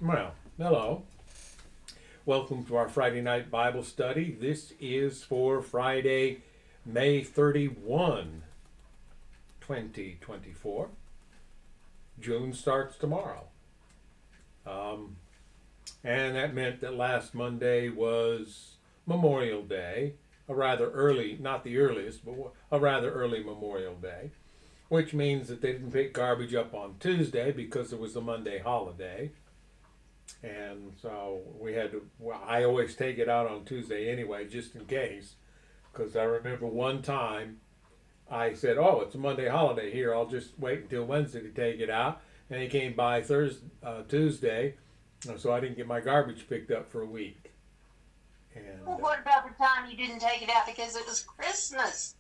Well, hello. Welcome to our Friday night Bible study. This is for Friday, May 31, 2024. June starts tomorrow. Um, and that meant that last Monday was Memorial Day, a rather early, not the earliest, but a rather early Memorial Day, which means that they didn't pick garbage up on Tuesday because it was a Monday holiday. And so we had to, well, I always take it out on Tuesday anyway, just in case. Because I remember one time I said, oh, it's a Monday holiday here. I'll just wait until Wednesday to take it out. And he came by Tuesday, so I didn't get my garbage picked up for a week. And Well, what about the time you didn't take it out because it was Christmas?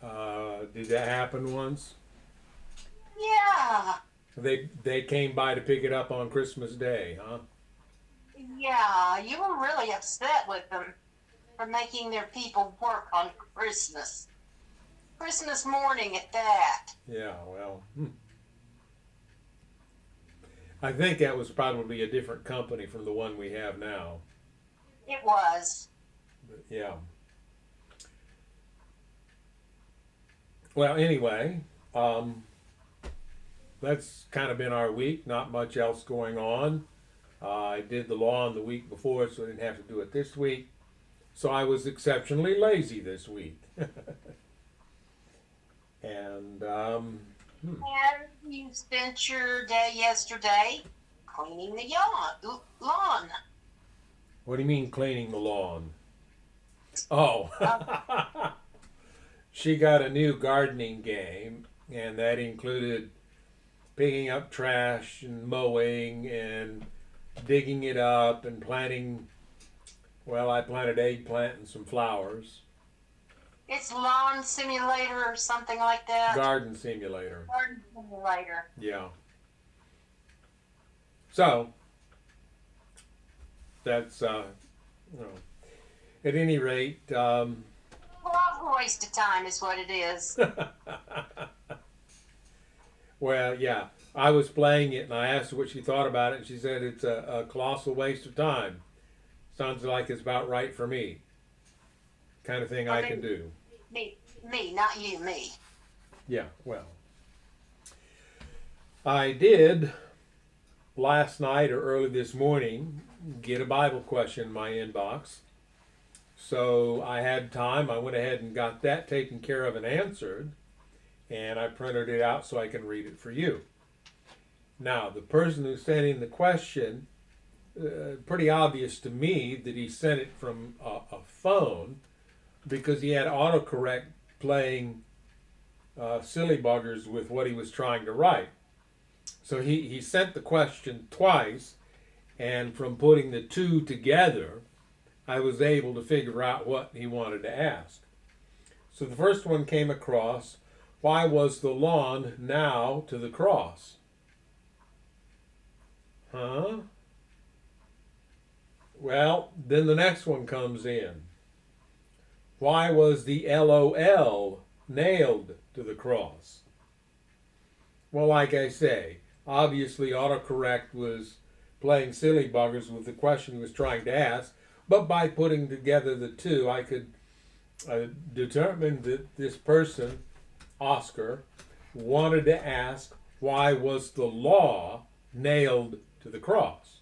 did that happen once? Yeah, They came by to pick it up on Christmas Day, huh? yeah, you were really upset with them for making their people work on Christmas. Christmas morning at that. Yeah, well, I think that was probably a different company from the one we have now. It was. But yeah. Well, anyway, that's kind of been our week. Not much else going on. I did the lawn the week before, so I didn't have to do it this week. So I was exceptionally lazy this week. and And you spent your day yesterday cleaning the lawn. What do you mean cleaning the lawn? Oh, Uh, she got a new gardening game, and that included picking up trash and mowing and digging it up and planting. Well, I planted eggplant and some flowers. it's lawn simulator or something like that. Garden simulator. Garden simulator. Yeah. So that's you know, at any rate. A lot of waste of time is what it is. Well, yeah. I was playing it and I asked her what she thought about it, and she said it's a colossal waste of time. Sounds like it's about right for me. Kind of thing I I can mean, do. me, not you, me. Yeah, well. I did last night or early this morning get a Bible question in my inbox. So I had time. I went ahead and got that taken care of and answered. And I printed it out so I can read it for you. Now, the person who sent in the question, pretty obvious to me that he sent it from a phone because he had autocorrect playing silly buggers with what he was trying to write. So he sent the question twice, and from putting the two together, I was able to figure out what he wanted to ask. So the first one came across, why was the lawn now to the cross? Huh? Well, then the next one comes in. Why was the LOL nailed to the cross? Well, like I say, obviously autocorrect was playing silly buggers with the question he was trying to ask, but by putting together the two, I could determine that this person, Oscar, wanted to ask why was the law nailed to the cross?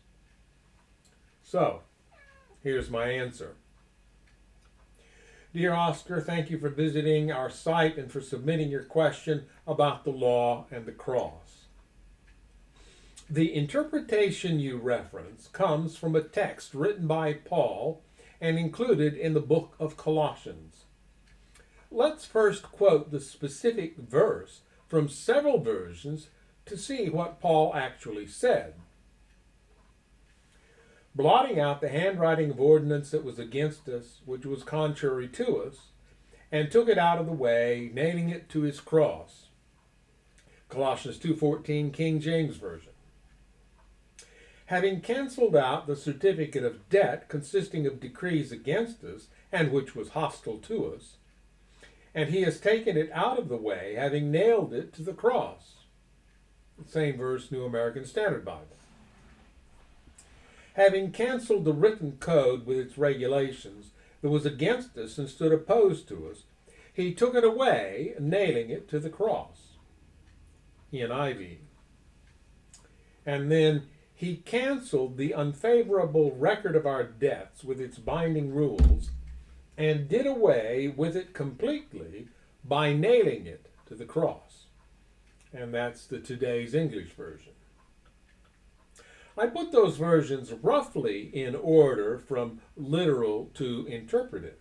So, here's my answer. Dear Oscar, thank you for visiting our site and for submitting your question about the law and the cross. The interpretation you reference comes from a text written by Paul and included in the book of Colossians. Let's first quote the specific verse from several versions to see what Paul actually said. Blotting out the handwriting of ordinance that was against us, which was contrary to us, and took it out of the way, nailing it to his cross. Colossians 2:14, King James Version. Having cancelled out the certificate of debt consisting of decrees against us, and which was hostile to us, and he has taken it out of the way, having nailed it to the cross. Same verse, New American Standard Bible. Having canceled the written code with its regulations that was against us and stood opposed to us, he took it away, nailing it to the cross. NIV. And then he canceled the unfavorable record of our debts with its binding rules and did away with it completely by nailing it to the cross. And that's the today's English version. I put those versions roughly in order from literal to interpretive.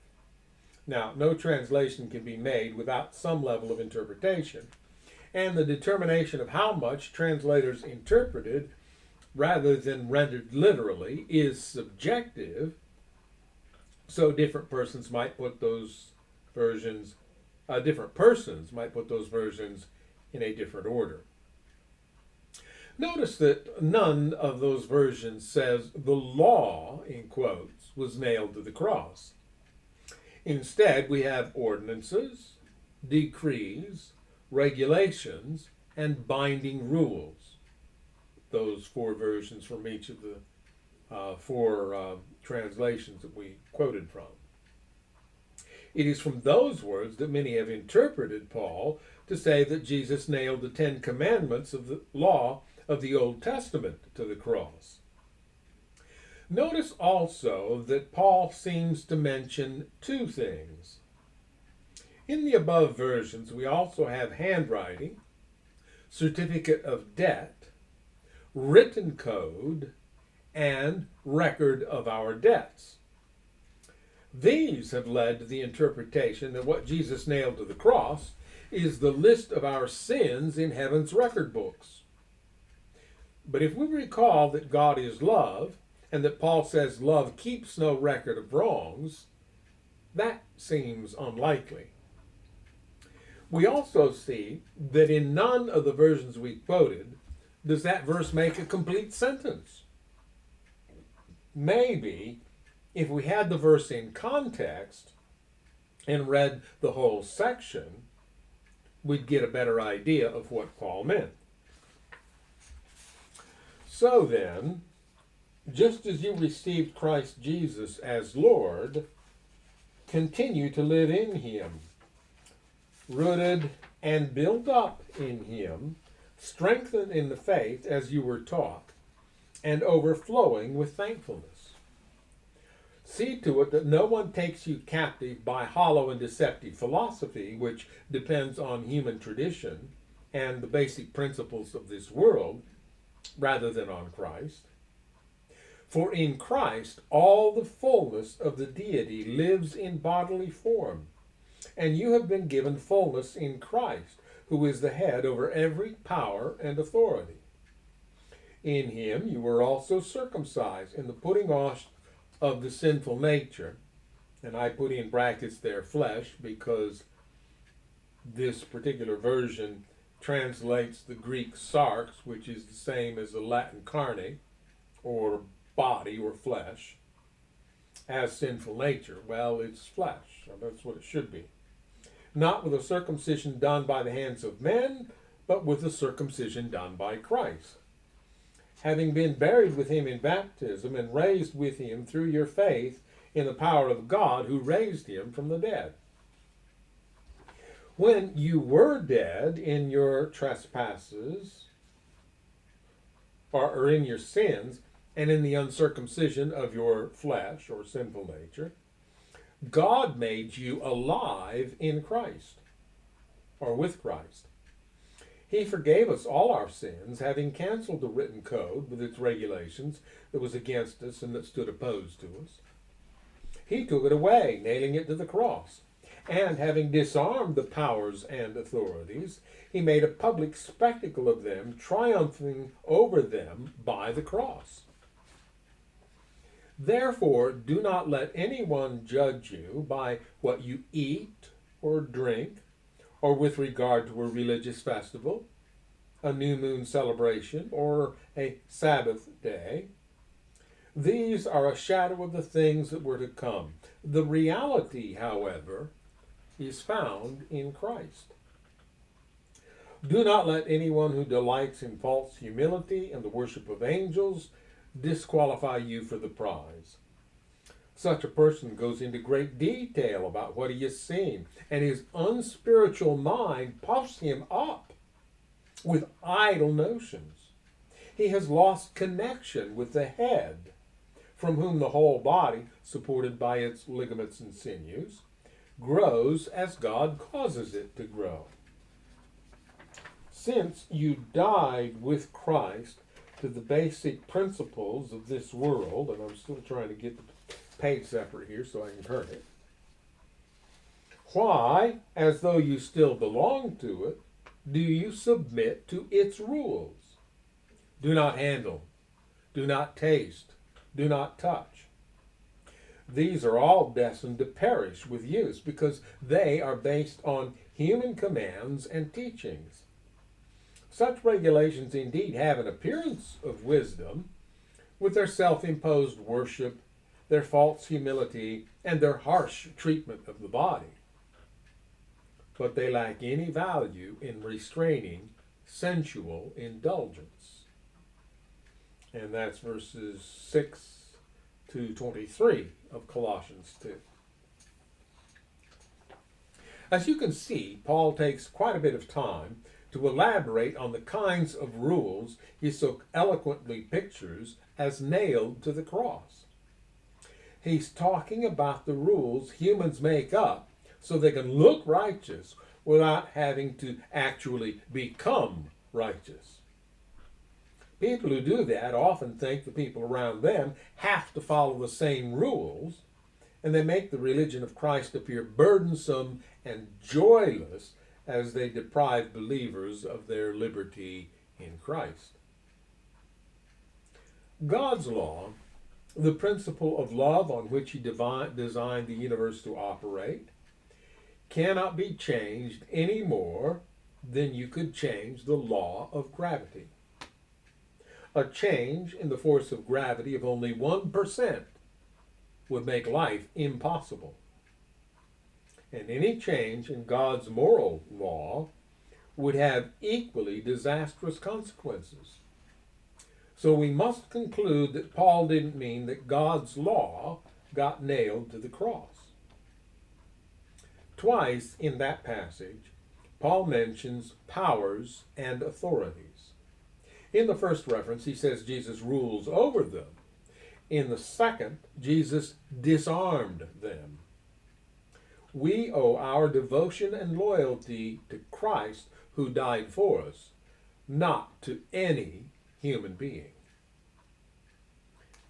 Now, no translation can be made without some level of interpretation, and the determination of how much translators interpreted rather than rendered literally is subjective, so different persons might put those versions in a different order. Notice that none of those versions says the law, in quotes, was nailed to the cross. Instead, we have ordinances, decrees, regulations, and binding rules. Those four versions from each of the four translations that we quoted from. It is from those words that many have interpreted Paul to say that Jesus nailed the 10 commandments of the law of the Old Testament to the cross. Notice also that Paul seems to mention two things. In the above versions, we also have handwriting, certificate of debt, written code, and record of our debts. These have led to the interpretation that what Jesus nailed to the cross is the list of our sins in heaven's record books. But if we recall that God is love, and that Paul says love keeps no record of wrongs, that seems unlikely. We also see that in none of the versions we quoted does that verse make a complete sentence. Maybe if we had the verse in context and read the whole section, we'd get a better idea of what Paul meant. So then, just as you received Christ Jesus as Lord, continue to live in him, rooted and built up in him, strengthened in the faith as you were taught, and overflowing with thankfulness. See to it that no one takes you captive by hollow and deceptive philosophy, which depends on human tradition and the basic principles of this world, rather than on Christ. For in Christ all the fullness of the deity lives in bodily form, and you have been given fullness in Christ, who is the head over every power and authority. In him you were also circumcised in the putting off of the sinful nature, and I put in brackets there flesh because this particular version translates the Greek sarx, which is the same as the Latin carne, or body or flesh, as sinful nature. Well, it's flesh. That's what it should be. Not with a circumcision done by the hands of men, but with a circumcision done by Christ. Having been buried with him in baptism and raised with him through your faith in the power of God who raised him from the dead. When you were dead in your trespasses, or in your sins, and in the uncircumcision of your flesh, or sinful nature, God made you alive in Christ, or with Christ. He forgave us all our sins, having canceled the written code with its regulations that was against us and that stood opposed to us. He took it away, nailing it to the cross. And having disarmed the powers and authorities, he made a public spectacle of them, triumphing over them by the cross. Therefore, do not let anyone judge you by what you eat or drink, or with regard to a religious festival, a new moon celebration, or a Sabbath day. These are a shadow of the things that were to come. The reality, however, is found in Christ. Do not let anyone who delights in false humility and the worship of angels disqualify you for the prize. Such a person goes into great detail about what he has seen, and his unspiritual mind puffs him up with idle notions. He has lost connection with the head, from whom the whole body, supported by its ligaments and sinews, grows as God causes it to grow. Since you died with Christ to the basic principles of this world, and I'm still trying to get the page separate here so I can turn it. Why, as though you still belong to it, do you submit to its rules? Do not handle, do not taste, do not touch. These are all destined to perish with use because they are based on human commands and teachings. Such regulations indeed have an appearance of wisdom, with their self-imposed worship, their false humility, and their harsh treatment of the body. But they lack any value in restraining sensual indulgence. And that's verses 6 to 23 of Colossians 2. As you can see, Paul takes quite a bit of time to elaborate on the kinds of rules he so eloquently pictures as nailed to the cross. He's talking about the rules humans make up so they can look righteous without having to actually become righteous. People who do that often think the people around them have to follow the same rules, and they make the religion of Christ appear burdensome and joyless as they deprive believers of their liberty in Christ. God's law, the principle of love on which he designed the universe to operate, cannot be changed any more than you could change the law of gravity. A change in the force of gravity of only 1% would make life impossible. And any change in God's moral law would have equally disastrous consequences. So we must conclude that Paul didn't mean that God's law got nailed to the cross. Twice in that passage, Paul mentions powers and authorities. In the first reference, he says Jesus rules over them. In the second, Jesus disarmed them. We owe our devotion and loyalty to Christ who died for us, not to any human being.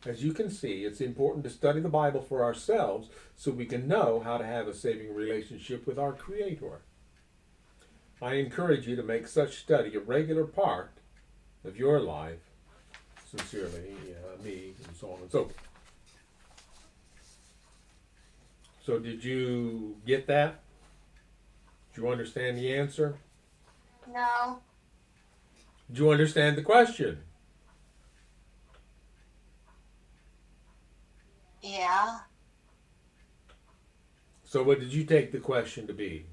As you can see, it's important to study the Bible for ourselves so we can know how to have a saving relationship with our Creator. I encourage you to make such study a regular part of your life. Sincerely, me, and so on and so forth. So did you get that? Did you understand the answer? No. Did you understand the question? Yeah. So what did you take the question to be?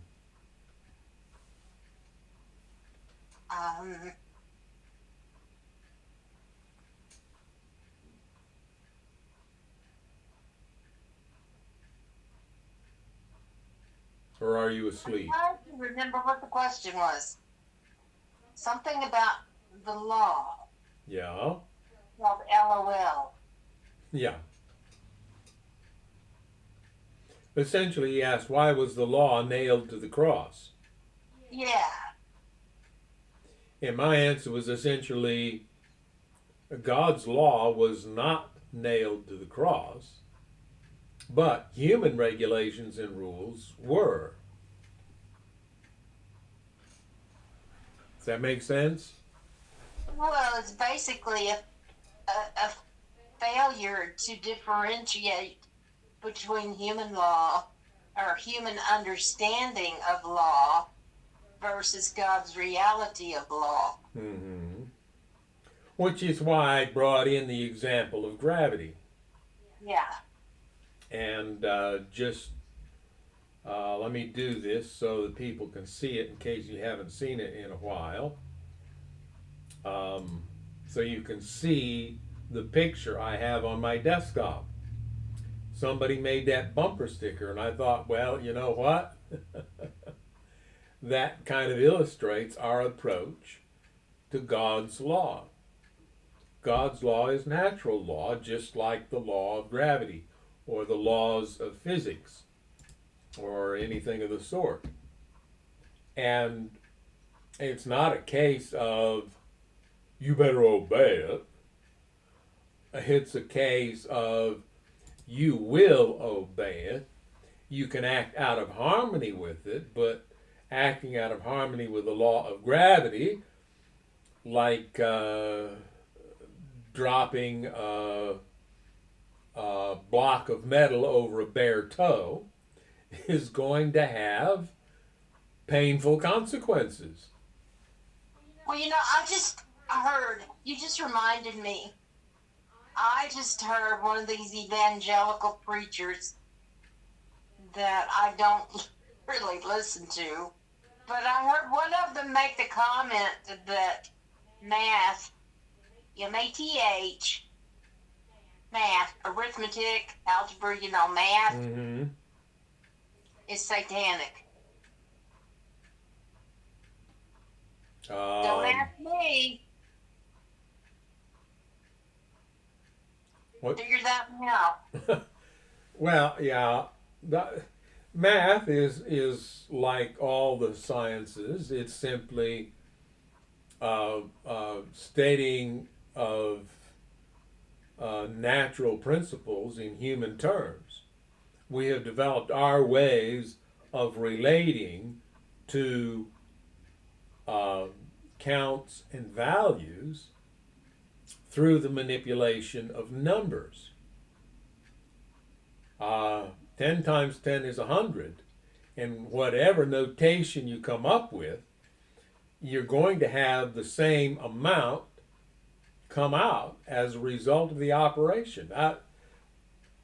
Or are you asleep? I don't remember what the question was. Something about the law. Yeah. Called LOL. Yeah. Essentially, he asked, why was the law nailed to the cross? Yeah. And my answer was essentially, God's law was not nailed to the cross, but human regulations and rules were. Does that make sense? Well, it's basically a failure to differentiate between human law or human understanding of law versus God's reality of law. Mm-hmm. Which is why I brought in the example of gravity. Yeah. And just Let me do this so that people can see it in case you haven't seen it in a while. Um, so you can see the picture I have on my desktop. Somebody made that bumper sticker, and I thought, well, you know what? That kind of illustrates our approach to God's law. God's law is natural law, just like the law of gravity or the laws of physics or anything of the sort. And it's not a case of you better obey it. It's a case of you will obey it. You can act out of harmony with it, but acting out of harmony with the law of gravity, like dropping a block of metal over a bare toe, is going to have painful consequences. Well, I just heard, you just reminded me. I just heard one of these evangelical preachers that I don't really listen to, but I heard one of them make the comment that math, M-A-T-H, math, arithmetic, algebra, math Mm-hmm. is satanic. Don't Um, ask me. what? Figure that one out. Well, yeah, the, math is like all the sciences. It's simply stating of natural principles in human terms. We have developed our ways of relating to uh, counts and values through the manipulation of numbers. 10 times 10 is 100. And whatever notation you come up with, you're going to have the same amount come out as a result of the operation.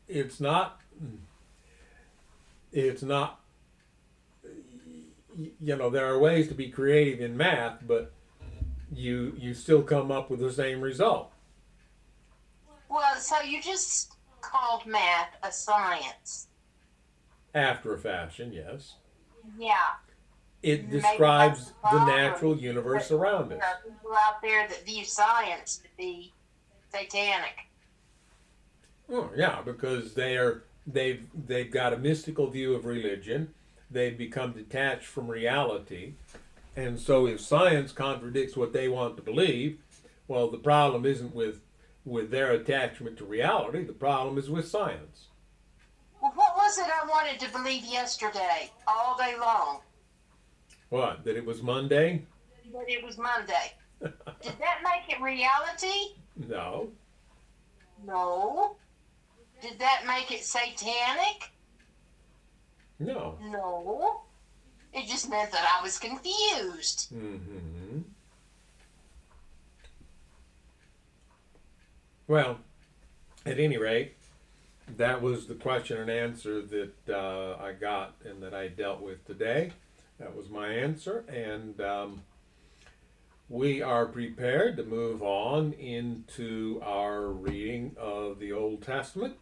It's not, it's not, there are ways to be creative in math, but you still come up with the same result. Well, so you just called math a science. After a fashion, yes. Yeah. It Maybe that's describes the the problem. natural universe around There us. are people out there that view science to be satanic. Oh, yeah, because they've got a mystical view of religion. They've become detached from reality, and so if science contradicts what they want to believe, well, the problem isn't with their attachment to reality. The problem is with science. Well, what was it I wanted to believe yesterday, all day long? What? That it was Monday? That it was Monday. Did that make it reality? No. No. Did that make it satanic? No. No. It just meant that I was confused. Mm-hmm. Well, at any rate, that was the question and answer that I got and that I dealt with today. That was my answer, and we are prepared to move on into our reading of the Old Testament.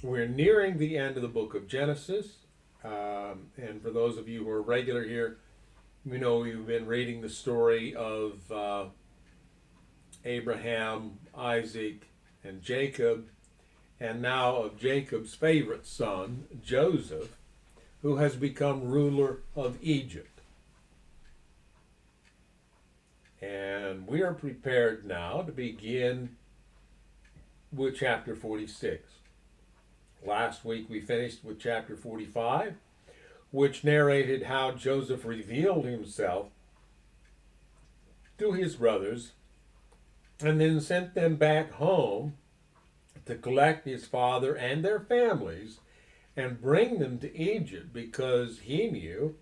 We're nearing the end of the book of Genesis, and for those of you who are regular here, we know we've been reading the story of Abraham, Isaac, and Jacob, and now of Jacob's favorite son, Joseph, who has become ruler of Egypt. And we are prepared now to begin with chapter 46. Last week we finished with chapter 45, which narrated how Joseph revealed himself to his brothers and then sent them back home to collect his father and their families and bring them to Egypt, because he knew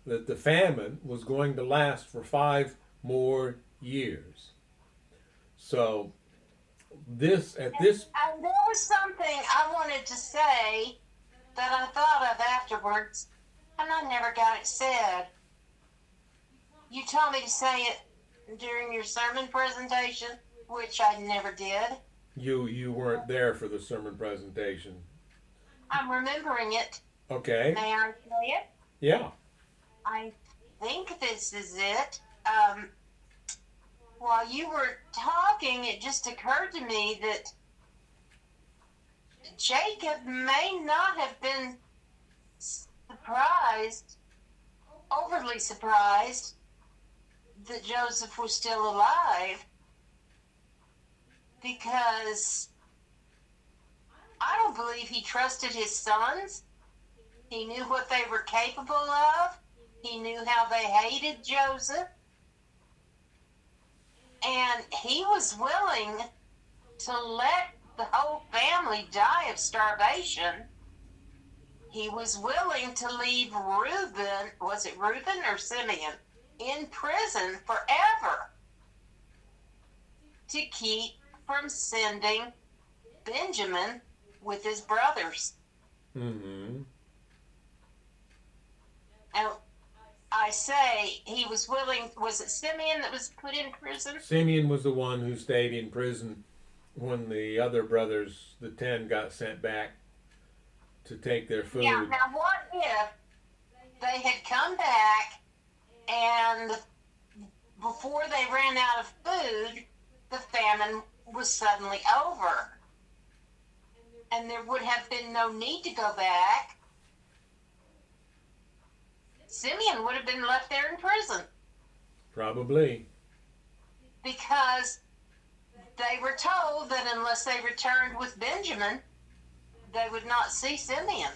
that the famine was going to last for 5 more years. So at this And there was something I wanted to say that I thought of afterwards, and I never got it said. You told me to say it during your sermon presentation, which I never did. You weren't there for the sermon presentation. I'm remembering it. Okay. May I say it? Yeah. I think this is it. While you were talking, it just occurred to me that Jacob may not have been surprised, overly surprised, that Joseph was still alive, because I don't believe he trusted his sons. He knew what they were capable of. He knew how they hated Joseph. And he was willing to let the whole family die of starvation. He was willing to leave Reuben, was it Reuben or Simeon, in prison forever to keep from sending Benjamin with his brothers. Mm-hmm. And I say he was willing, was it Simeon that was put in prison? Simeon was the one who stayed in prison when the other brothers, the 10, got sent back to take their food. Yeah, now what if they had come back and before they ran out of food, the famine was suddenly over? And there would have been no need to go back. Simeon would have been left there in prison. Probably. Because they were told that unless they returned with Benjamin, they would not see Simeon.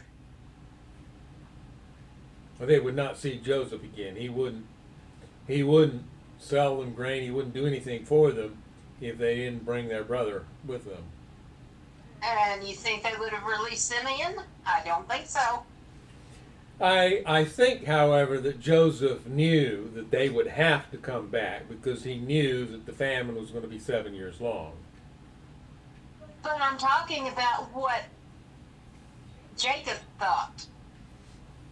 Well, they would not see Joseph again. He wouldn't sell them grain. He wouldn't do anything for them if they didn't bring their brother with them. And you think they would have released Simeon? I don't think so. I think, however, that Joseph knew that they would have to come back because he knew that the famine was going to be 7 years long. But I'm talking about what Jacob thought.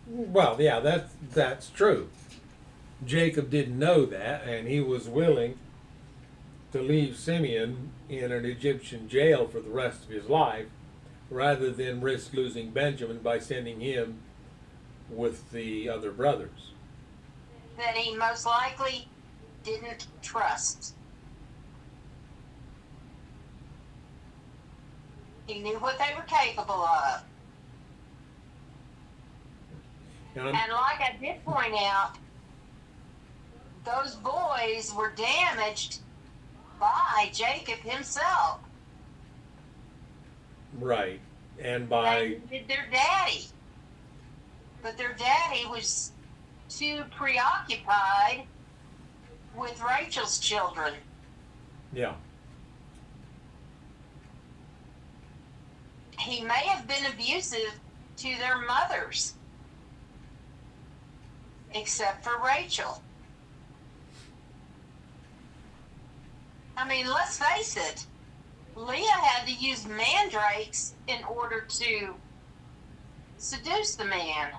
Well, yeah, that's true. Jacob didn't know that, and he was willing to leave Simeon in an Egyptian jail for the rest of his life rather than risk losing Benjamin by sending him with the other brothers. That he most likely didn't trust. He knew what they were capable of. And like I did point out, those boys were damaged by Jacob himself. Right. And by... They needed their daddy. But their daddy was too preoccupied with Rachel's children. Yeah. He may have been abusive to their mothers, except for Rachel. I mean, let's face it, Leah had to use mandrakes in order to seduce the man.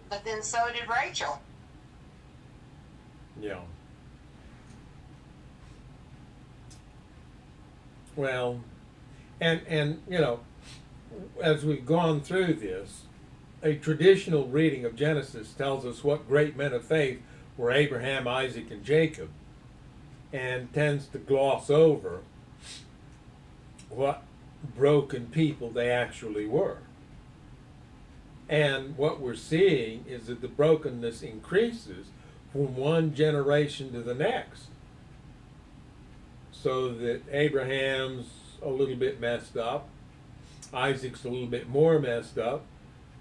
But then so did Rachel. Yeah. Well, and you know, as we've gone through this, a traditional reading of Genesis tells us what great men of faith were Abraham, Isaac, and Jacob, and tends to gloss over what broken people they actually were. And what we're seeing is that the brokenness increases from one generation to the next. So that Abraham's a little bit messed up, Isaac's a little bit more messed up,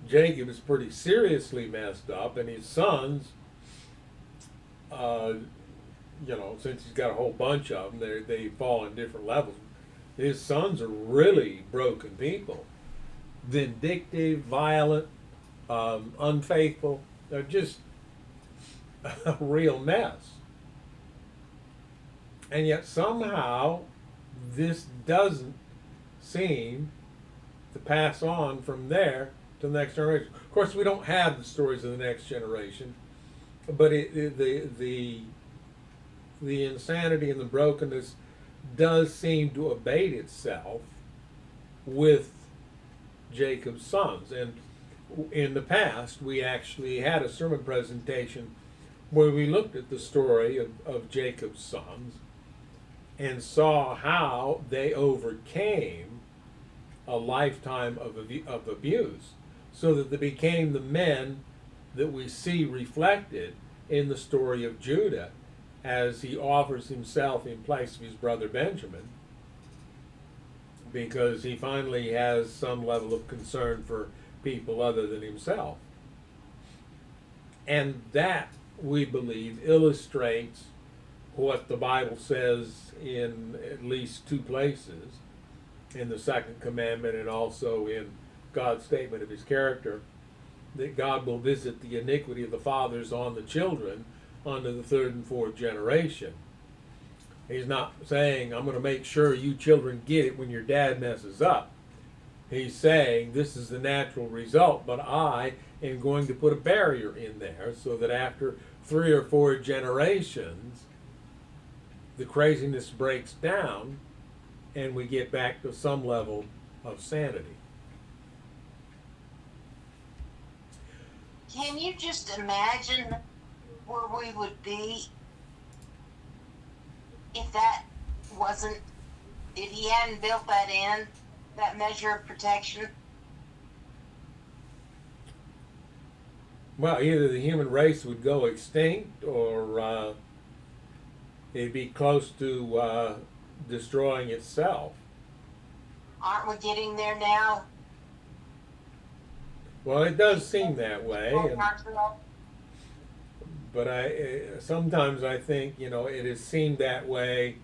Jacob is pretty seriously messed up, and his sons, since he's got a whole bunch of them, they fall in different levels. His sons are really broken people, vindictive, violent, unfaithful. They're just a real mess. And yet somehow this doesn't seem to pass on from there to the next generation. Of course, we don't have the stories of the next generation, but the insanity and the brokenness does seem to abate itself with Jacob's sons. And in the past, we actually had a sermon presentation where we looked at the story of Jacob's sons and saw how they overcame a lifetime of abuse so that they became the men that we see reflected in the story of Judah as he offers himself in place of his brother Benjamin because he finally has some level of concern for people other than himself. And that, we believe, illustrates what the Bible says in at least two places, in the second commandment and also in God's statement of his character, that God will visit the iniquity of the fathers on the children unto the third and fourth generation. He's not saying, I'm going to make sure you children get it when your dad messes up. He's saying this is the natural result, but I am going to put a barrier in there so that after 3 or 4 generations, the craziness breaks down and we get back to some level of sanity. Can you just imagine where we would be if that wasn't, if he hadn't built that in, that measure of protection? Well, either the human race would go extinct or it'd be close to destroying itself. Aren't we getting there now? Well, it does seem that way, but sometimes I think it has seemed that way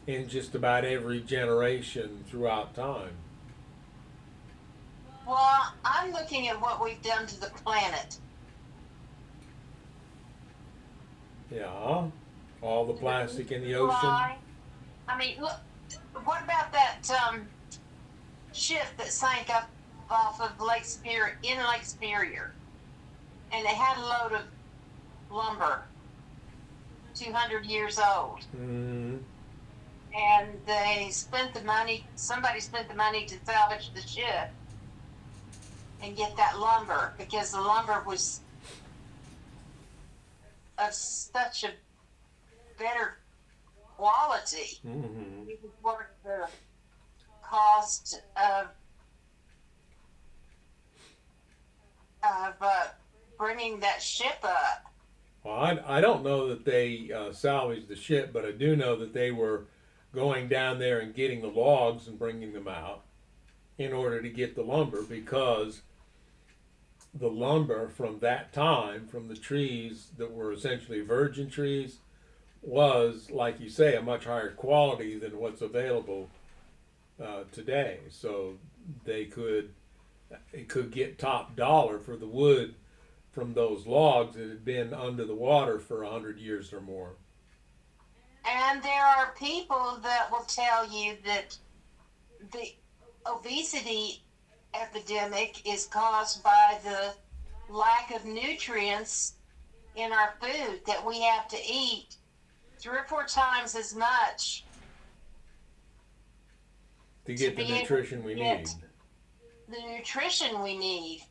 in just about every generation throughout time. Well, I'm looking at what we've done to the planet. Yeah, all the plastic in the ocean. I mean, look, what about that ship that sank up off of Lake Superior, in Lake Superior, and they had a load of lumber, 200 years old. Mm-hmm. And they spent the money, somebody spent the money to salvage the ship and get that lumber because the lumber was of such a better quality. Mm-hmm. It was worth the cost of bringing that ship up. Well, I don't know that they salvaged the ship, but I do know that they were going down there and getting the logs and bringing them out in order to get the lumber, because the lumber from that time, from the trees that were essentially virgin trees, was, like you say, a much higher quality than what's available today. So it could get top dollar for the wood from those logs that had been under the water for 100 years or more. And there are people that will tell you that the obesity epidemic is caused by the lack of nutrients in our food, that we have to eat 3 or 4 times as much to get the nutrition we need. The nutrition we need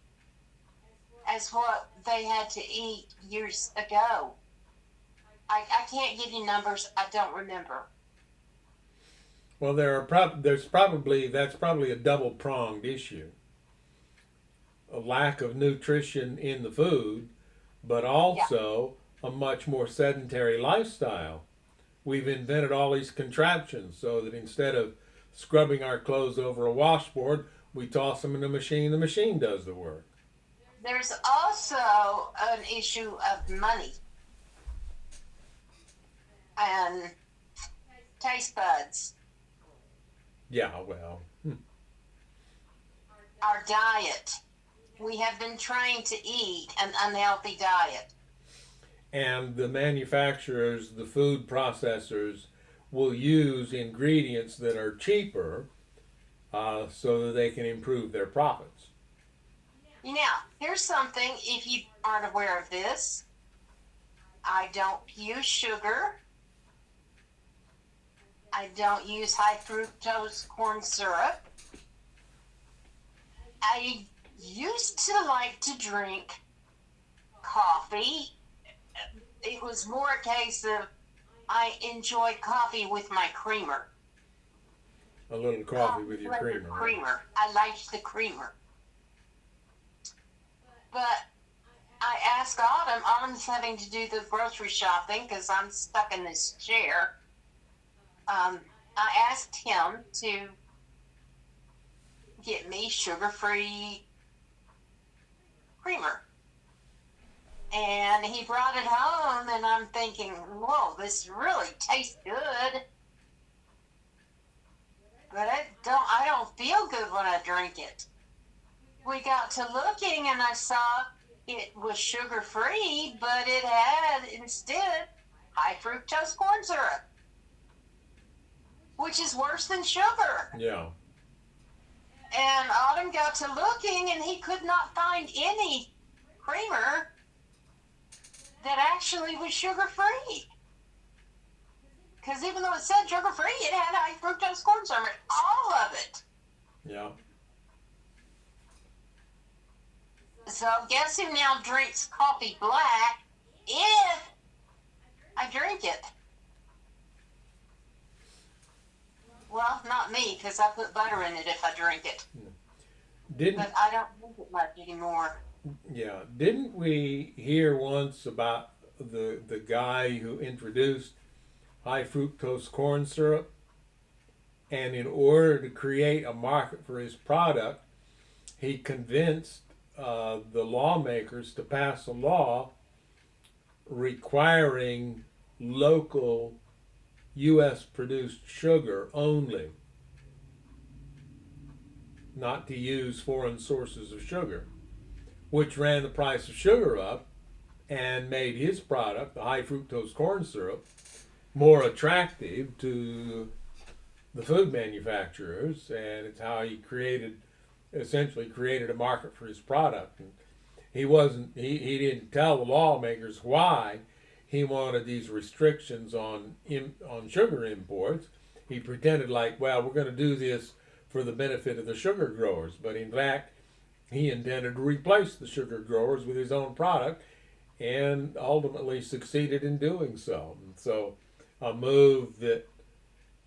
as what they had to eat years ago. I can't give you numbers. I don't remember. Well, that's probably a double-pronged issue. A lack of nutrition in the food, but also a much more sedentary lifestyle. We've invented all these contraptions so that instead of scrubbing our clothes over a washboard, we toss them in the machine does the work. There's also an issue of money and taste buds. Yeah, well. Our diet. We have been trained to eat an unhealthy diet. And the manufacturers, the food processors, will use ingredients that are cheaper so that they can improve their profits. Now, here's something, if you aren't aware of this, I don't use sugar. I don't use high fructose corn syrup. I used to like to drink coffee. It was more a case of I enjoy coffee with my creamer. A little coffee with your creamer. Creamer. I liked the creamer. But I asked Autumn. Autumn's having to do the grocery shopping because I'm stuck in this chair. I asked him to get me sugar-free creamer. And he brought it home, and I'm thinking, whoa, this really tastes good. But I don't feel good when I drink it. We got to looking, and I saw it was sugar-free, but it had instead high fructose corn syrup, which is worse than sugar. Yeah. And Autumn got to looking, and he could not find any creamer that actually was sugar-free. Because even though it said sugar-free, it had high fructose corn syrup, all of it. Yeah. So guess who now drinks coffee black if I drink it? Well, not me, because I put butter in it if I drink it. But I don't drink it much anymore. Yeah, didn't we hear once about the guy who introduced high fructose corn syrup, and in order to create a market for his product, he convinced the lawmakers to pass a law requiring local U.S. produced sugar only, not to use foreign sources of sugar, which ran the price of sugar up and made his product, the high fructose corn syrup, more attractive to the food manufacturers, and it's how he essentially created a market for his product. And he didn't tell the lawmakers why he wanted these restrictions on sugar imports. He pretended like, well, we're going to do this for the benefit of the sugar growers, but in fact, he intended to replace the sugar growers with his own product, and ultimately succeeded in doing so. And so, a move that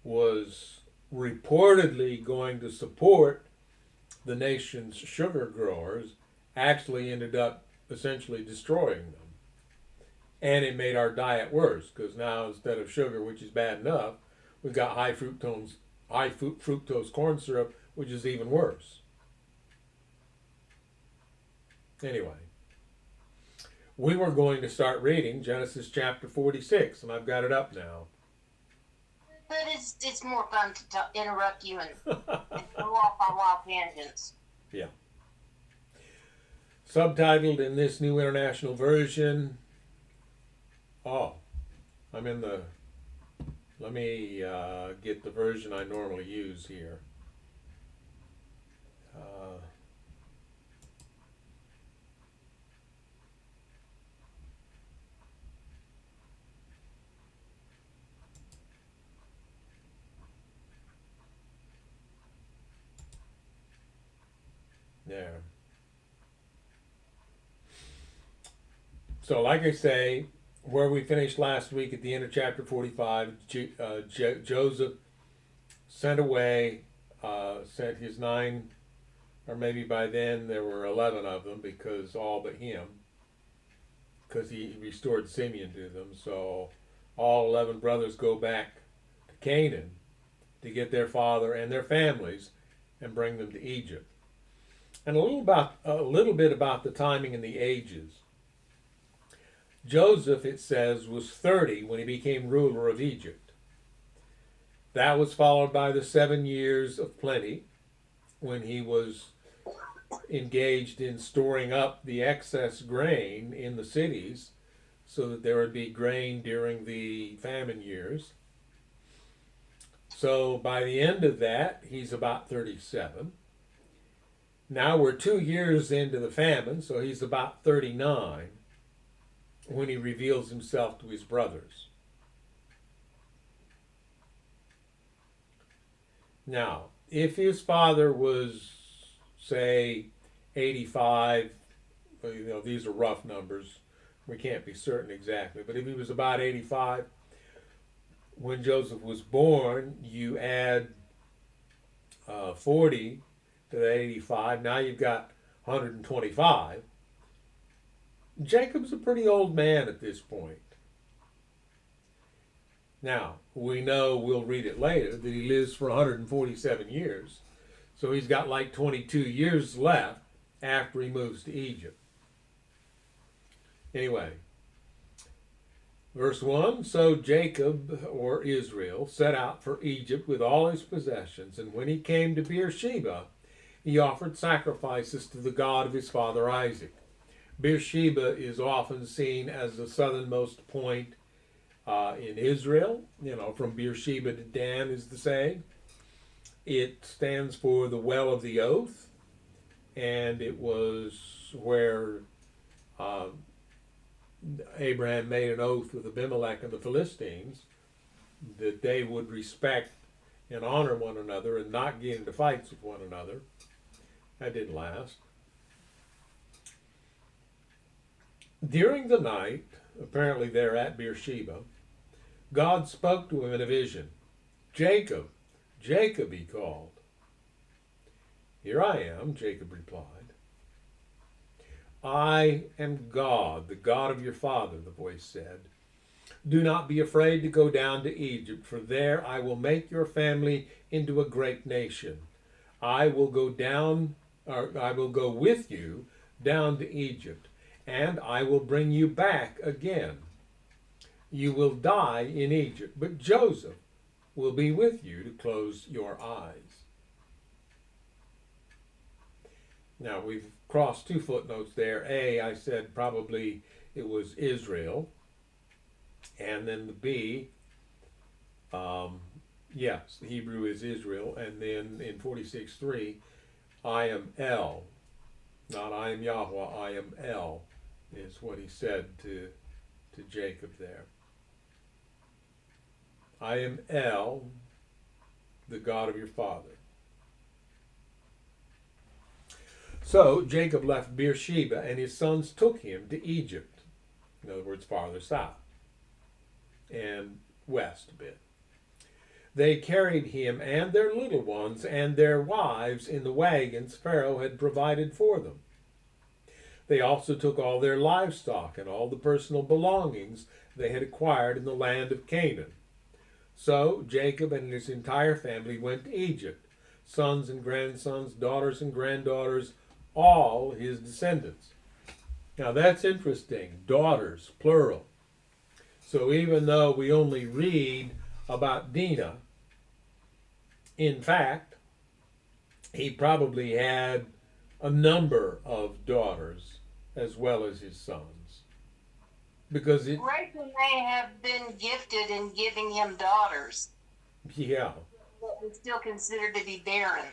was reportedly going to support the nation's sugar growers actually ended up essentially destroying them. And it made our diet worse, because now instead of sugar, which is bad enough, we've got high fructose corn syrup, which is even worse. Anyway, we were going to start reading Genesis chapter 46, and I've got it up now. But it's more fun to interrupt you and go off on wild tangents. Yeah. Subtitled in this New International Version. Oh, I'm in the. Let me get the version I normally use here. There. So, like I say, where we finished last week at the end of chapter 45, Joseph sent his 9, or maybe by then there were 11 of them, because all but him, because he restored Simeon to them. So all 11 brothers go back to Canaan to get their father and their families and bring them to Egypt. And a little bit about the timing and the ages. Joseph, it says, was 30 when he became ruler of Egypt. That was followed by the 7 years of plenty, when he was engaged in storing up the excess grain in the cities so that there would be grain during the famine years. So by the end of that, he's about 37. Now we're 2 years into the famine, so he's about 39 when he reveals himself to his brothers. Now, if his father was, say, 85, these are rough numbers, we can't be certain exactly, but if he was about 85 when Joseph was born, you add 40 to the 85, now you've got 125. Jacob's a pretty old man at this point. Now, we know, we'll read it later, that he lives for 147 years. So he's got like 22 years left after he moves to Egypt. Anyway, verse 1, so Jacob, or Israel, set out for Egypt with all his possessions, and when he came to Beersheba, he offered sacrifices to the God of his father Isaac. Beersheba is often seen as the southernmost point in Israel. From Beersheba to Dan is the saying. It stands for the well of the oath, and it was where Abraham made an oath with Abimelech and the Philistines that they would respect and honor one another and not get into fights with one another. That didn't last. During the night, apparently there at Beersheba, God spoke to him in a vision. Jacob, Jacob, he called. Here I am, Jacob replied. I am God, the God of your father, the voice said. Do not be afraid to go down to Egypt, for there I will make your family into a great nation. I will go with you down to Egypt, and I will bring you back again. You will die in Egypt, but Joseph will be with you to close your eyes. Now, we've crossed two footnotes there. A, I said probably it was Israel. And then the B, yes, the Hebrew is Israel. And then in 46:3, I am El. Not I am Yahweh, I am El, is what he said to Jacob there. I am El, the God of your father. So Jacob left Beersheba, and his sons took him to Egypt. In other words, farther south and west a bit. They carried him and their little ones and their wives in the wagons Pharaoh had provided for them. They also took all their livestock and all the personal belongings they had acquired in the land of Canaan. So Jacob and his entire family went to Egypt, sons and grandsons, daughters and granddaughters, all his descendants. Now that's interesting, daughters, plural. So even though we only read about Dinah, in fact, he probably had a number of daughters as well as his sons. Because Rachel may have been gifted in giving him daughters. Yeah. But was still considered to be barren.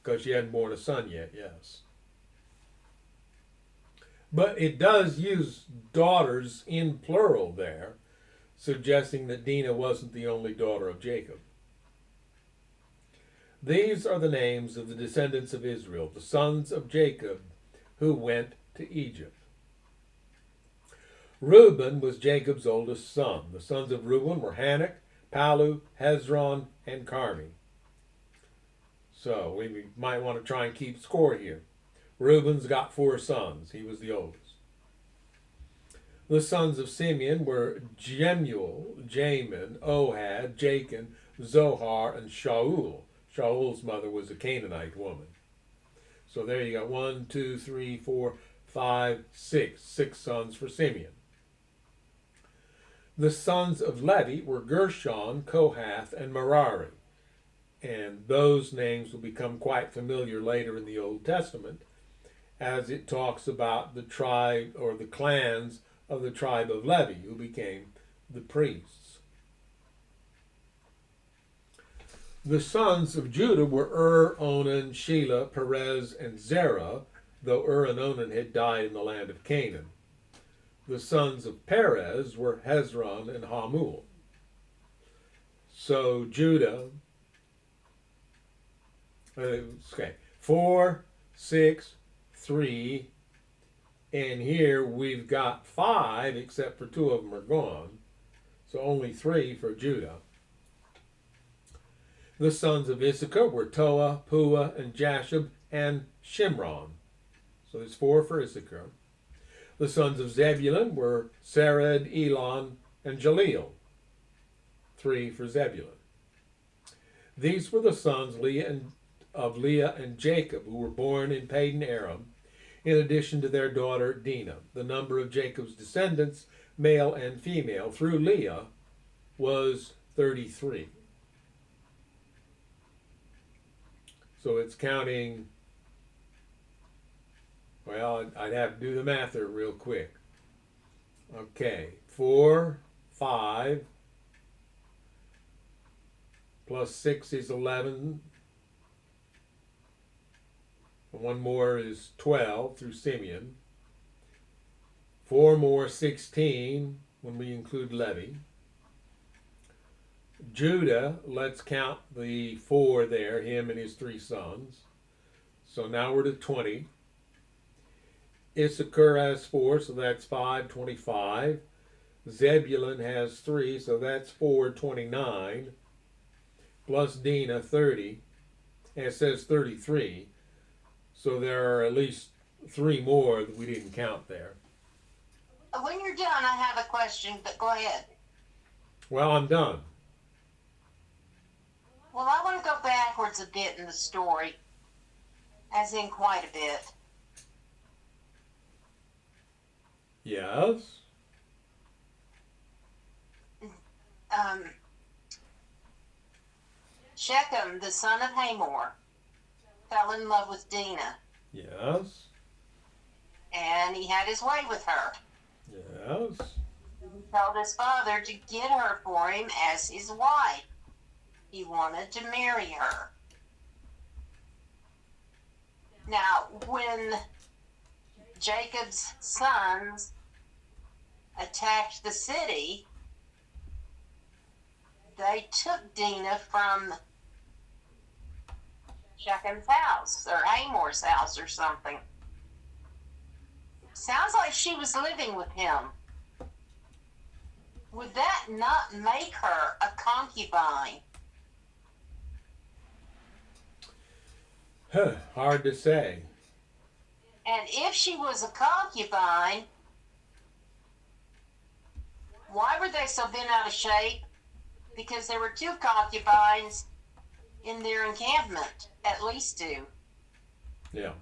Because she hadn't born a son yet, yes. But it does use daughters in plural there, suggesting that Dinah wasn't the only daughter of Jacob. These are the names of the descendants of Israel, the sons of Jacob, who went to Egypt. Reuben was Jacob's oldest son. The sons of Reuben were Hanok, Palu, Hezron, and Carmi. So we might want to try and keep score here. Reuben's got 4 sons. He was the oldest. The sons of Simeon were Jemuel, Jamin, Ohad, Jachin, Zohar, and Shaul. Shaul's mother was a Canaanite woman. So there you got 1, 2, 3, 4, 5, 6. 6 sons for Simeon. The sons of Levi were Gershon, Kohath, and Merari. And those names will become quite familiar later in the Old Testament as it talks about the tribe or the clans of the tribe of Levi who became the priests. The sons of Judah were Ur, Onan, Shelah, Perez, and Zerah, though Ur and Onan had died in the land of Canaan. The sons of Perez were Hezron and Hamul. So Judah, 4, 6, 3, and here we've got 5, except for 2 of them are gone. So only 3 for Judah. The sons of Issachar were Toa, Puah, and Jashub, and Shimron. So there's 4 for Issachar. The sons of Zebulun were Sered, Elon, and Jaleel. 3 for Zebulun. These were the sons of Leah and Jacob, who were born in Padan Aram, in addition to their daughter Dinah. The number of Jacob's descendants, male and female, through Leah was 33. So it's counting, well, I'd have to do the math there real quick. Okay, 4, 5, plus 6 is 11. One more is 12 through Simeon. 4 more, 16 when we include Levi. Judah, let's count the 4 there, him and his 3 sons. So now we're to 20. Issachar has 4, so that's 5, 25. Zebulun has 3, so that's 4, 29. Plus Dinah, 30. And it says 33. So there are at least 3 more that we didn't count there. When you're done, I have a question, but go ahead. Well, I'm done. Well, I want to go backwards a bit in the story, as in quite a bit. Yes. Shechem, the son of Hamor, fell in love with Dinah. Yes. And he had his way with her. Yes. He told his father to get her for him as his wife. He wanted to marry her. Now, when Jacob's sons attacked the city, they took Dinah from Shechem's house, or Hamor's house, or something. Sounds like she was living with him. Would that not make her a concubine? Hard to say. And if she was a concubine, why were they so bent out of shape? Because there were 2 concubines in their encampment, at least 2. Yeah.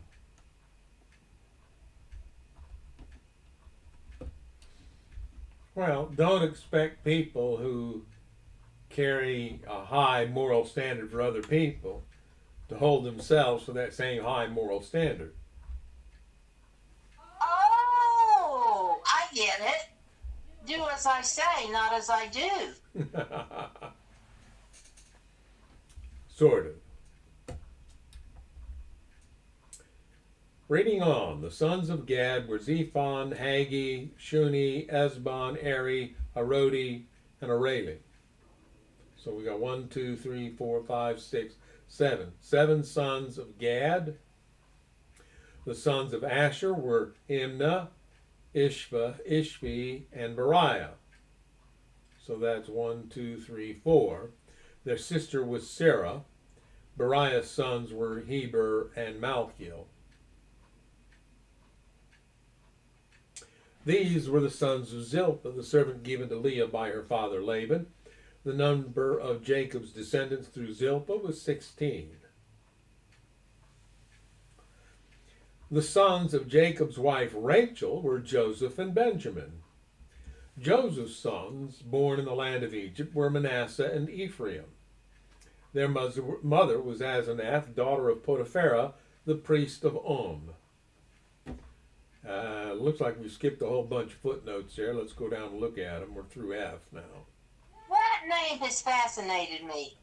Well, don't expect people who carry a high moral standard for other people to hold themselves to that same high moral standard. Oh, I get it. Do as I say, not as I do. Sort of. Reading on, the sons of Gad were Zephon, Hagi, Shuni, Esbon, Eri, Arodi, and Areli. So we got 1, 2, 3, 4, 5, 6, 7. 7 sons of Gad. The sons of Asher were Imnah, Ishva, Ishvi, and Beriah. So that's 1, 2, 3, 4. Their sister was Sarah. Beriah's sons were Heber and Malchiel. These were the sons of Zilpah, the servant given to Leah by her father Laban. The number of Jacob's descendants through Zilpah was 16. The sons of Jacob's wife Rachel were Joseph and Benjamin. Joseph's sons, born in the land of Egypt, were Manasseh and Ephraim. Their mother was Asenath, daughter of Potipharah, the priest of Looks like we skipped a whole bunch of footnotes there. Let's go down and look at them. We're through F now. That name has fascinated me.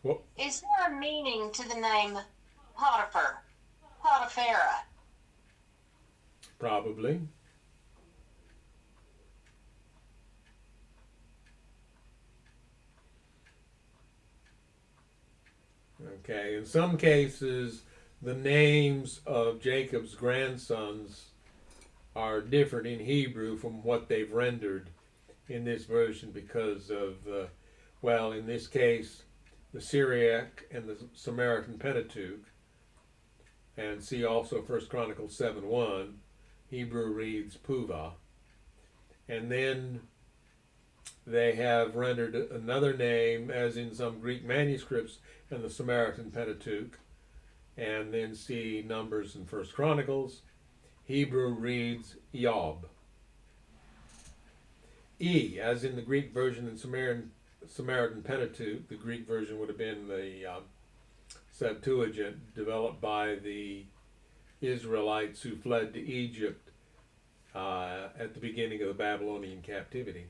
Well, Is there a meaning to the name Potiphar? Potipharah? probably. Okay, in some cases, the names of Jacob's grandsons are different in Hebrew from what they've rendered in this version because of, well, in this case, the Syriac and the Samaritan Pentateuch. And see also 1 Chronicles 7:1. Hebrew reads Puvah. And then they have rendered another name, as in some Greek manuscripts in the Samaritan Pentateuch. And then see Numbers and 1 Chronicles. Hebrew reads Yob. E, as in the Greek version in Samaritan Pentateuch, the Greek version would have been the Septuagint, developed by the Israelites who fled to Egypt at the beginning of the Babylonian captivity.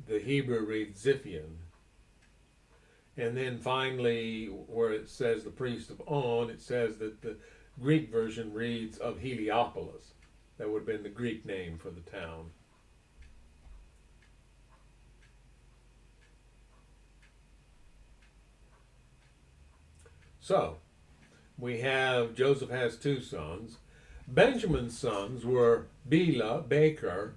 The Hebrew reads Ziphion. And then finally, where it says the priest of On, it says that the Greek version reads of Heliopolis. That would have been the Greek name for the town. So, we have Joseph has two sons. Benjamin's sons were Bela, Becher,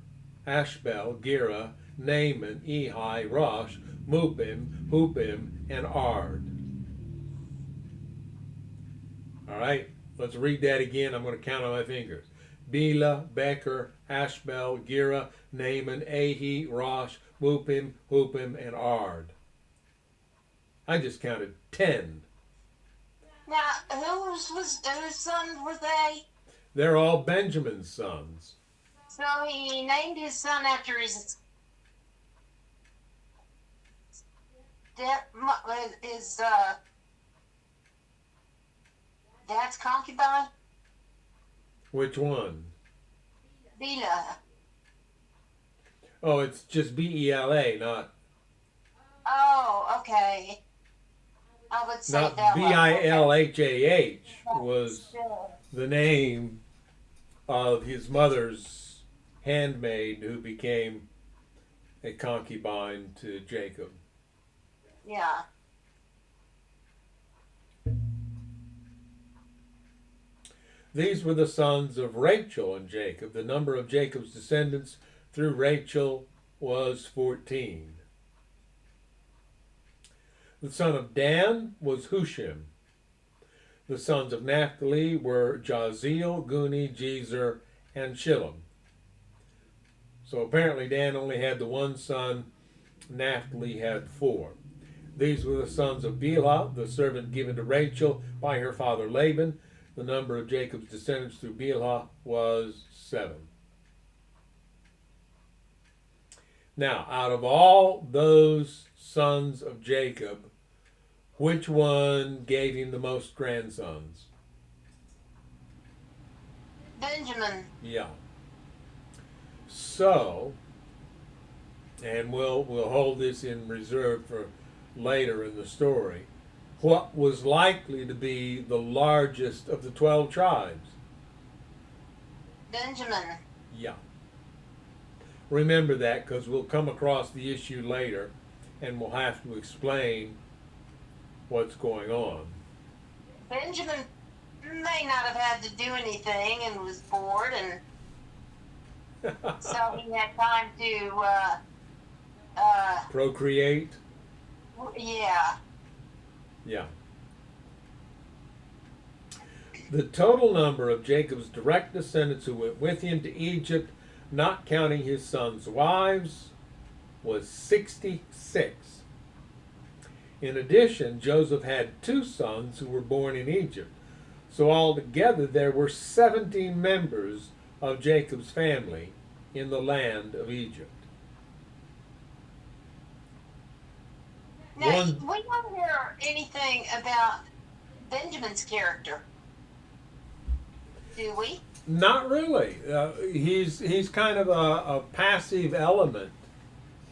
Ashbel, Gera, Naaman, Ehi, Rosh, Mupim, Hupim, and Ard. All right, let's read that again. I'm going to count on my fingers. Bela, Becher, Ashbel, Gera, Naaman, Ehi, Rosh, Mupim, Hupim, and Ard. I just counted 10. Now, whose sons were they? They're all Benjamin's sons. So he named his son after his dad's concubine, Which one? Bela. Oh, it's just Bela, Oh, okay. I would say not that Bilhah one. was the name of his mother's handmaid who became a concubine to Jacob. Yeah. These were the sons of Rachel and Jacob. The number of Jacob's descendants through Rachel was 14. The son of Dan was Hushim. The sons of Naphtali were Jaziel, Guni, Jezer, and Shillem. So apparently Dan only had the one son, Naphtali had 4. These were the sons of Bilhah, the servant given to Rachel by her father Laban. The number of Jacob's descendants through Bilhah was 7. Now, out of all those sons of Jacob, which one gave him the most grandsons? Benjamin. Yeah. So, and we'll hold this in reserve for later in the story. What was likely to be the largest of the 12 tribes? Benjamin. Yeah. Remember that, because we'll come across the issue later and we'll have to explain what's going on. Benjamin may not have had to do anything and was bored, and so he had time to Procreate? yeah. Yeah. The total number of Jacob's direct descendants who went with him to Egypt, not counting his sons' wives, was 66. In addition, Joseph had 2 sons who were born in Egypt. So altogether there were 70 members of Jacob's family in the land of Egypt. Now, we don't hear anything about Benjamin's character, do we? Not really. He's kind of a passive element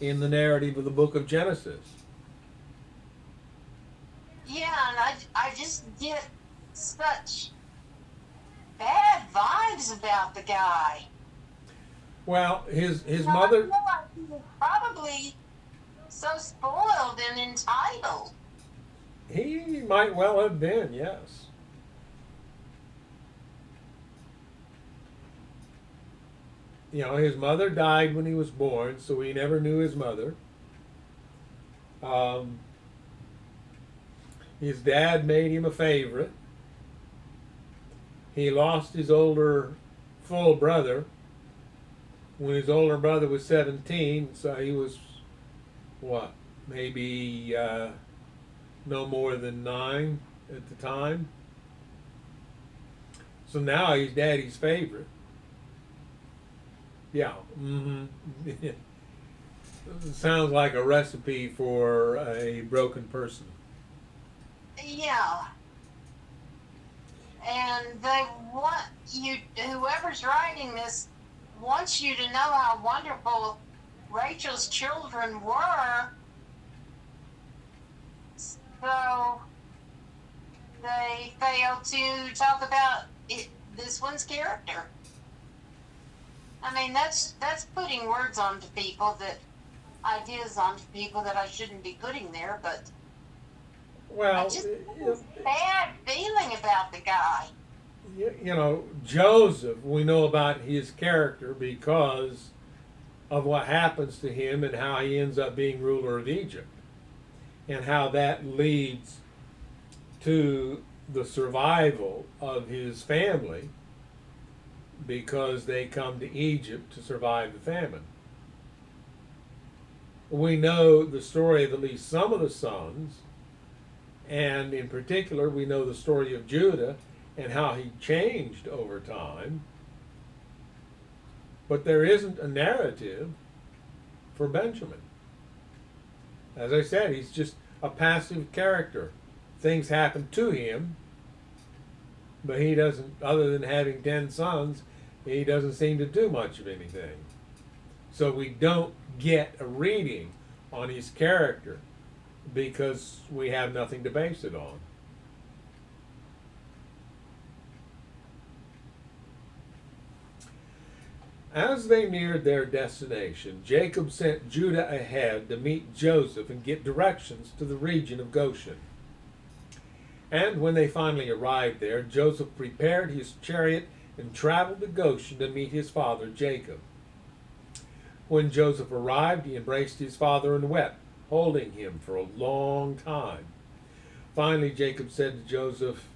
in the narrative of the book of Genesis. Yeah, and I just get such bad vibes about the guy. Well, his I mother, feel like he was probably so spoiled and entitled. he might well have been, yes. His mother died when he was born, so he never knew his mother. Um, his dad made him a favorite. He lost his older full brother when his older brother was 17, so he was, what, maybe no more than 9 at the time. So now he's daddy's favorite. Yeah. Sounds like a recipe for a broken person. Yeah, and they want you, whoever's writing this, wants you to know how wonderful Rachel's children were. So they fail to talk about this one's character. I mean, that's putting words onto people, that ideas onto people that I shouldn't be putting there. But I Well, just have this bad feeling about the guy. Joseph, we know about his character because of what happens to him and how he ends up being ruler of Egypt, and how that leads to the survival of his family because they come to Egypt to survive the famine. We know the story of at least some of the sons, and in particular, we know the story of Judah and how he changed over time. But there isn't a narrative for Benjamin. As I said, he's just a passive character. Things happen to him, but he doesn't, other than having 10 sons, he doesn't seem to do much of anything. So we don't get a reading on his character because we have nothing to base it on. As they neared their destination, Jacob sent Judah ahead to meet Joseph and get directions to the region of Goshen. And when they finally arrived there, Joseph prepared his chariot and traveled to Goshen to meet his father Jacob. When Joseph arrived, he embraced his father and wept, holding him for a long time. Finally, Jacob said to Joseph,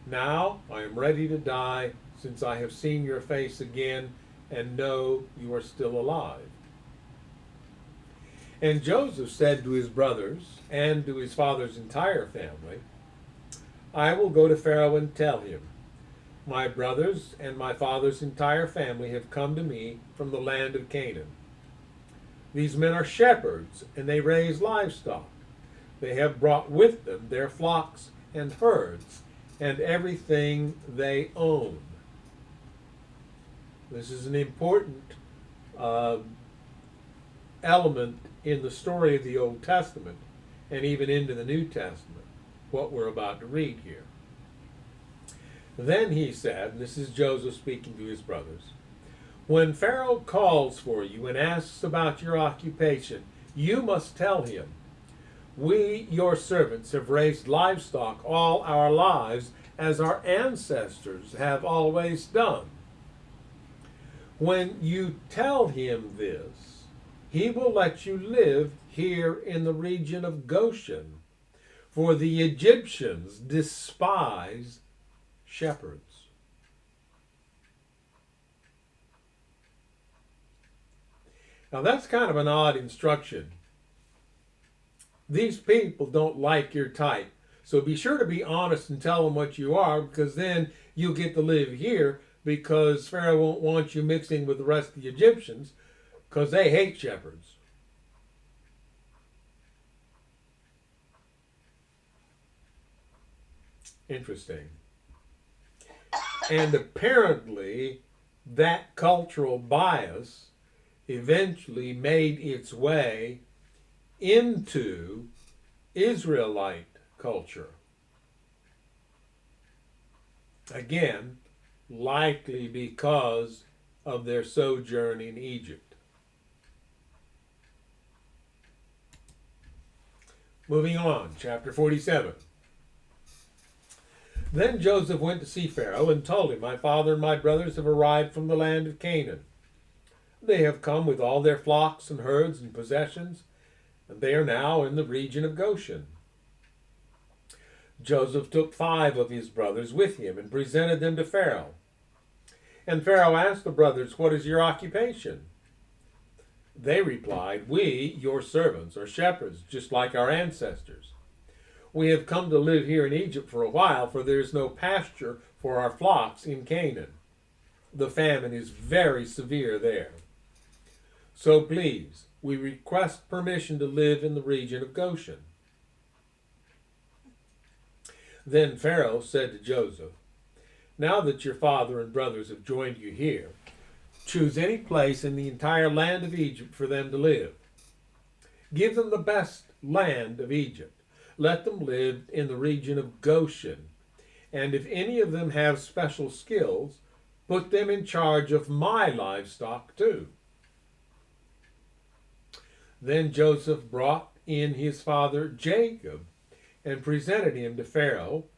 "Now I am ready to die, since I have seen your face again and know you are still alive." And Joseph said to his brothers and to his father's entire family, "I will go to Pharaoh and tell him, 'My brothers and my father's entire family have come to me from the land of Canaan. These men are shepherds, and they raise livestock. They have brought with them their flocks and herds and everything they own.'" This is an important element in the story of the Old Testament and even into the New Testament, what we're about to read here. Then he said, and this is Joseph speaking to his brothers, "When Pharaoh calls for you and asks about your occupation, you must tell him, 'We, your servants, have raised livestock all our lives, as our ancestors have always done.' When you tell him this, he will let you live here in the region of Goshen, for the Egyptians despise shepherds." Now that's kind of an odd instruction. These people don't like your type. So be sure to be honest and tell them what you are, because then you'll get to live here, because Pharaoh won't want you mixing with the rest of the Egyptians, because they hate shepherds. Interesting. And apparently, that cultural bias eventually made its way into Israelite culture. Again, likely because of their sojourn in Egypt. Moving on, chapter 47. Then Joseph went to see Pharaoh and told him, "My father and my brothers have arrived from the land of Canaan. They have come with all their flocks and herds and possessions, and they are now in the region of Goshen." Joseph took 5 of his brothers with him and presented them to Pharaoh. And Pharaoh asked the brothers, "What is your occupation?" They replied, "We, your servants, are shepherds, just like our ancestors. We have come to live here in Egypt for a while, for there is no pasture for our flocks in Canaan. The famine is very severe there. So please, we request permission to live in the region of Goshen." Then Pharaoh said to Joseph, "Now that your father and brothers have joined you here, choose any place in the entire land of Egypt for them to live. Give them the best land of Egypt. Let them live in the region of Goshen. And if any of them have special skills, put them in charge of my livestock too." Then Joseph brought in his father Jacob and presented him to Pharaoh,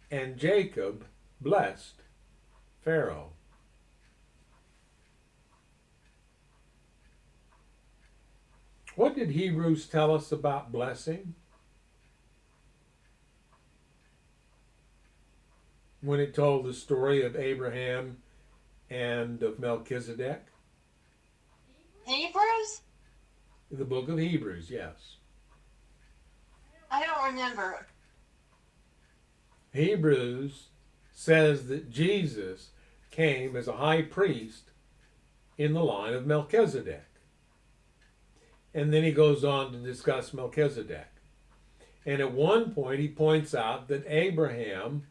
and Jacob blessed Pharaoh. What did Hebrews tell us about blessing? When it told the story of Abraham and of Melchizedek? Hebrews? The book of Hebrews, yes. I don't remember. Hebrews says that Jesus came as a high priest in the line of Melchizedek. And then he goes on to discuss Melchizedek. And at one point he points out that Abraham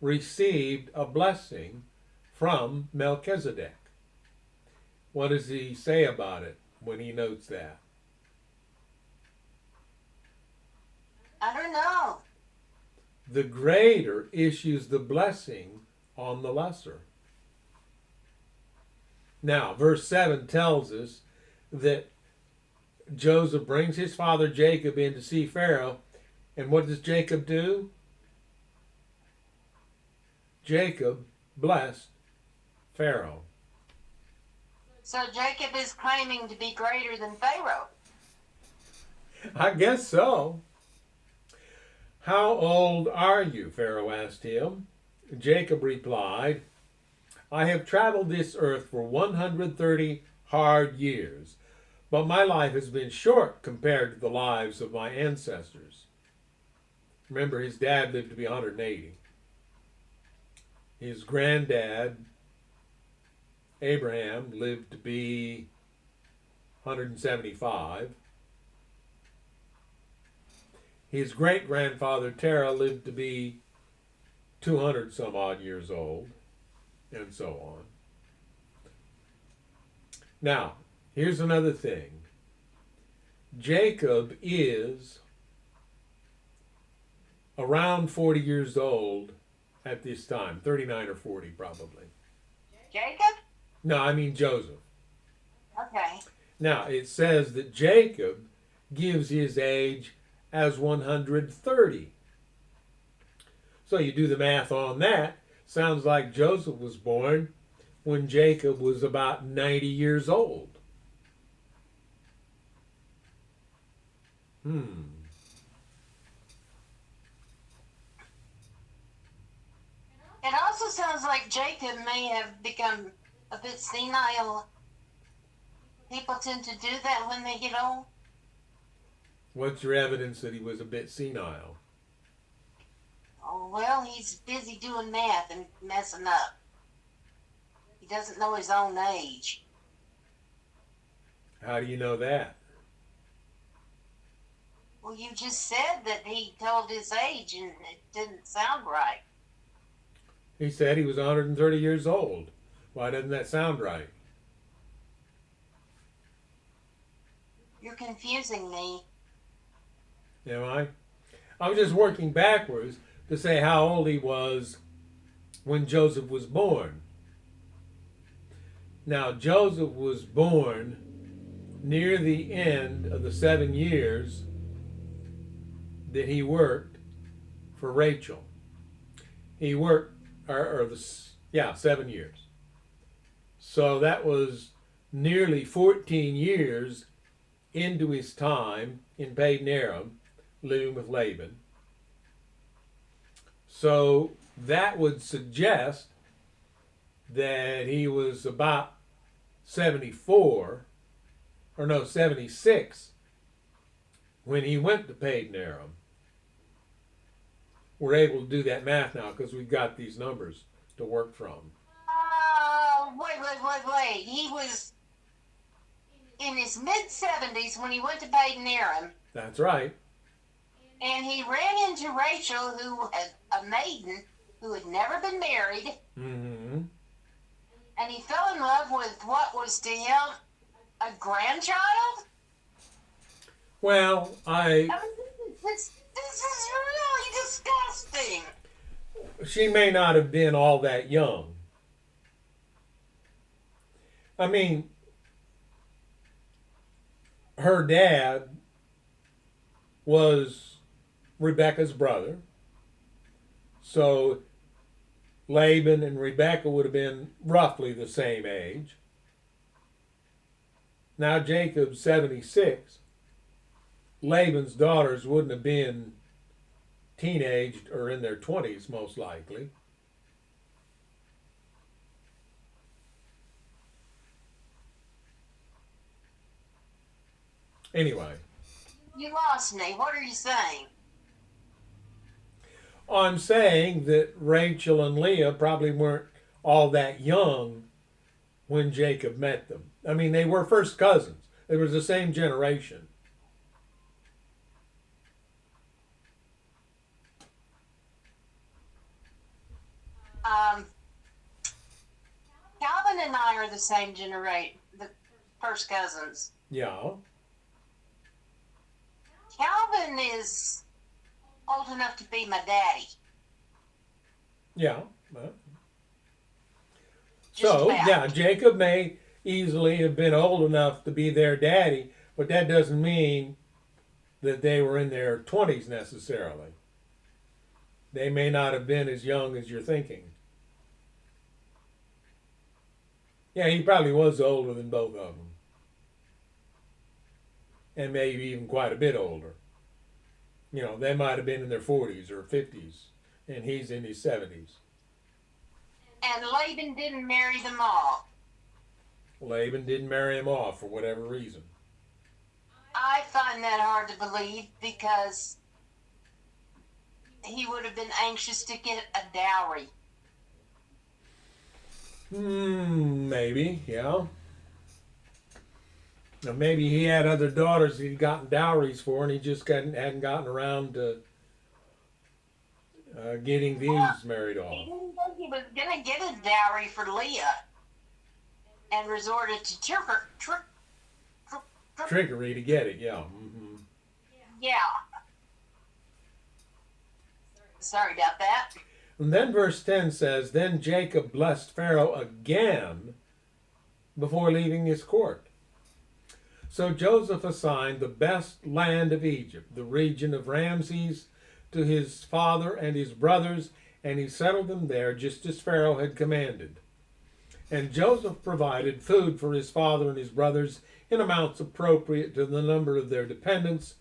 received a blessing from Melchizedek. What does he say about it when he notes that? I don't know. The greater issues the blessing on the lesser. Now, verse 7 tells us that Joseph brings his father Jacob in to see Pharaoh, and what does Jacob do? Jacob blessed Pharaoh. So Jacob is claiming to be greater than Pharaoh. I guess so. "How old are you?" Pharaoh asked him. Jacob replied, "I have traveled this earth for 130 hard years, but my life has been short compared to the lives of my ancestors." Remember, his dad lived to be 180. His granddad, Abraham, lived to be 175. His great-grandfather, Terah, lived to be 200 some odd years old, and so on. Now, here's another thing. Jacob is around 40 years old at this time, 39 or 40 probably. Jacob? No, I mean Joseph. Okay. Now, it says that Jacob gives his age as 130. So you do the math on that. Sounds like Joseph was born when Jacob was about 90 years old. It also sounds like Jacob may have become a bit senile. People tend to do that when they get old. What's your evidence that he was a bit senile? Oh, well, he's busy doing math and messing up. He doesn't know his own age. How do you know that? Well, you just said that he told his age and it didn't sound right. He said he was 130 years old. Why doesn't that sound right? You're confusing me. Am I? I was just working backwards to say how old he was when Joseph was born. Now, Joseph was born near the end of the 7 years that he worked for Rachel. He worked, or the, yeah, 7 years. So that was nearly 14 years into his time in Padan Aram, living with Laban. So that would suggest that he was about 74, or no, 76, when he went to Padan Aram. We're able to do that math now because we've got these numbers to work from. Wait. He was in his mid-70s when he went to Padan Aram. That's right. And he ran into Rachel, who had a maiden who had never been married. Mm-hmm. And he fell in love with what was to him a grandchild. Well, This is really disgusting. She may not have been all that young. I mean, her dad was Rebecca's brother. So Laban and Rebecca would have been roughly the same age. Now Jacob's 76. Laban's daughters wouldn't have been teenaged or in their 20s, most likely. Anyway. You lost me. What are you saying? I'm saying that Rachel and Leah probably weren't all that young when Jacob met them. I mean, they were first cousins. They were the same generation. Calvin and I are the same generation, the first cousins. Yeah. Calvin is old enough to be my daddy. Yeah. Well. So, yeah, Jacob may easily have been old enough to be their daddy, but that doesn't mean that they were in their 20s necessarily. They may not have been as young as you're thinking. Yeah, he probably was older than both of them. And maybe even quite a bit older. You know, they might have been in their 40s or 50s, and he's in his 70s. And Laban didn't marry them all. Laban didn't marry him off for whatever reason. I find that hard to believe because he would have been anxious to get a dowry. Maybe, yeah. Now maybe he had other daughters he'd gotten dowries for, and he just hadn't gotten around to getting these married off. He didn't think he was going to get a dowry for Leah and resorted to trickery to get it, yeah. Mm-hmm. Yeah. Sorry about that. And then verse 10 says, Then Jacob blessed Pharaoh again before leaving his court. So Joseph assigned the best land of Egypt, the region of Ramses, to his father and his brothers, and he settled them there just as Pharaoh had commanded. And Joseph provided food for his father and his brothers in amounts appropriate to the number of their dependents,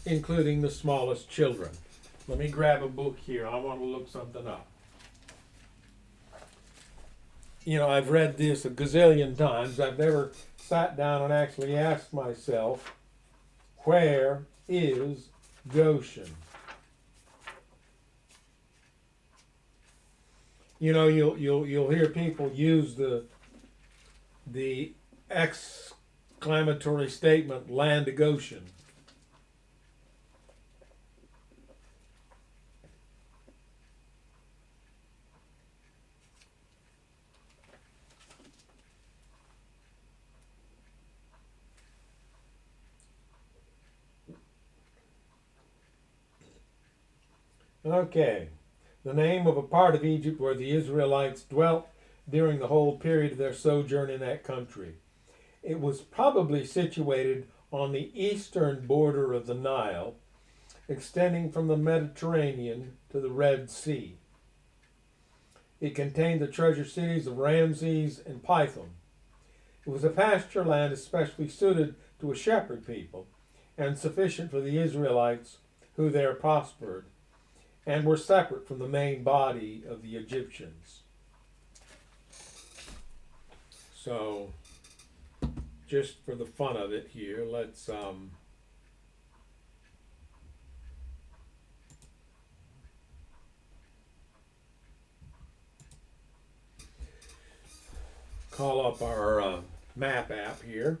including the smallest children. Let me grab a book here. I want to look something up. You know, I've read this a gazillion times. I've never sat down and actually asked myself, where is Goshen? You know, you'll hear people use the exclamatory statement, land of Goshen. Okay. The name of a part of Egypt where the Israelites dwelt during the whole period of their sojourn in that country. It was probably situated on the eastern border of the Nile, extending from the Mediterranean to the Red Sea. It contained the treasure cities of Ramses and Pithom. It was a pasture land especially suited to a shepherd people, and sufficient for the Israelites who there prospered, and were separate from the main body of the Egyptians. So, just for the fun of it here, let's call up our map app here.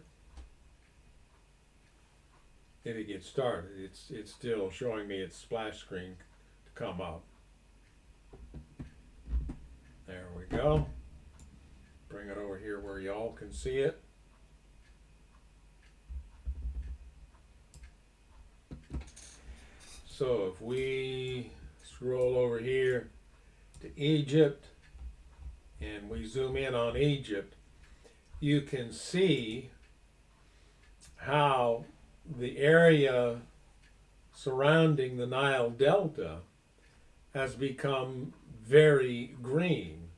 If it gets started, it's still showing me its splash screen to come up. There we go. Bring it over here where y'all can see it. So if we scroll over here to Egypt and we zoom in on Egypt, you can see how the area surrounding the Nile Delta has become very green.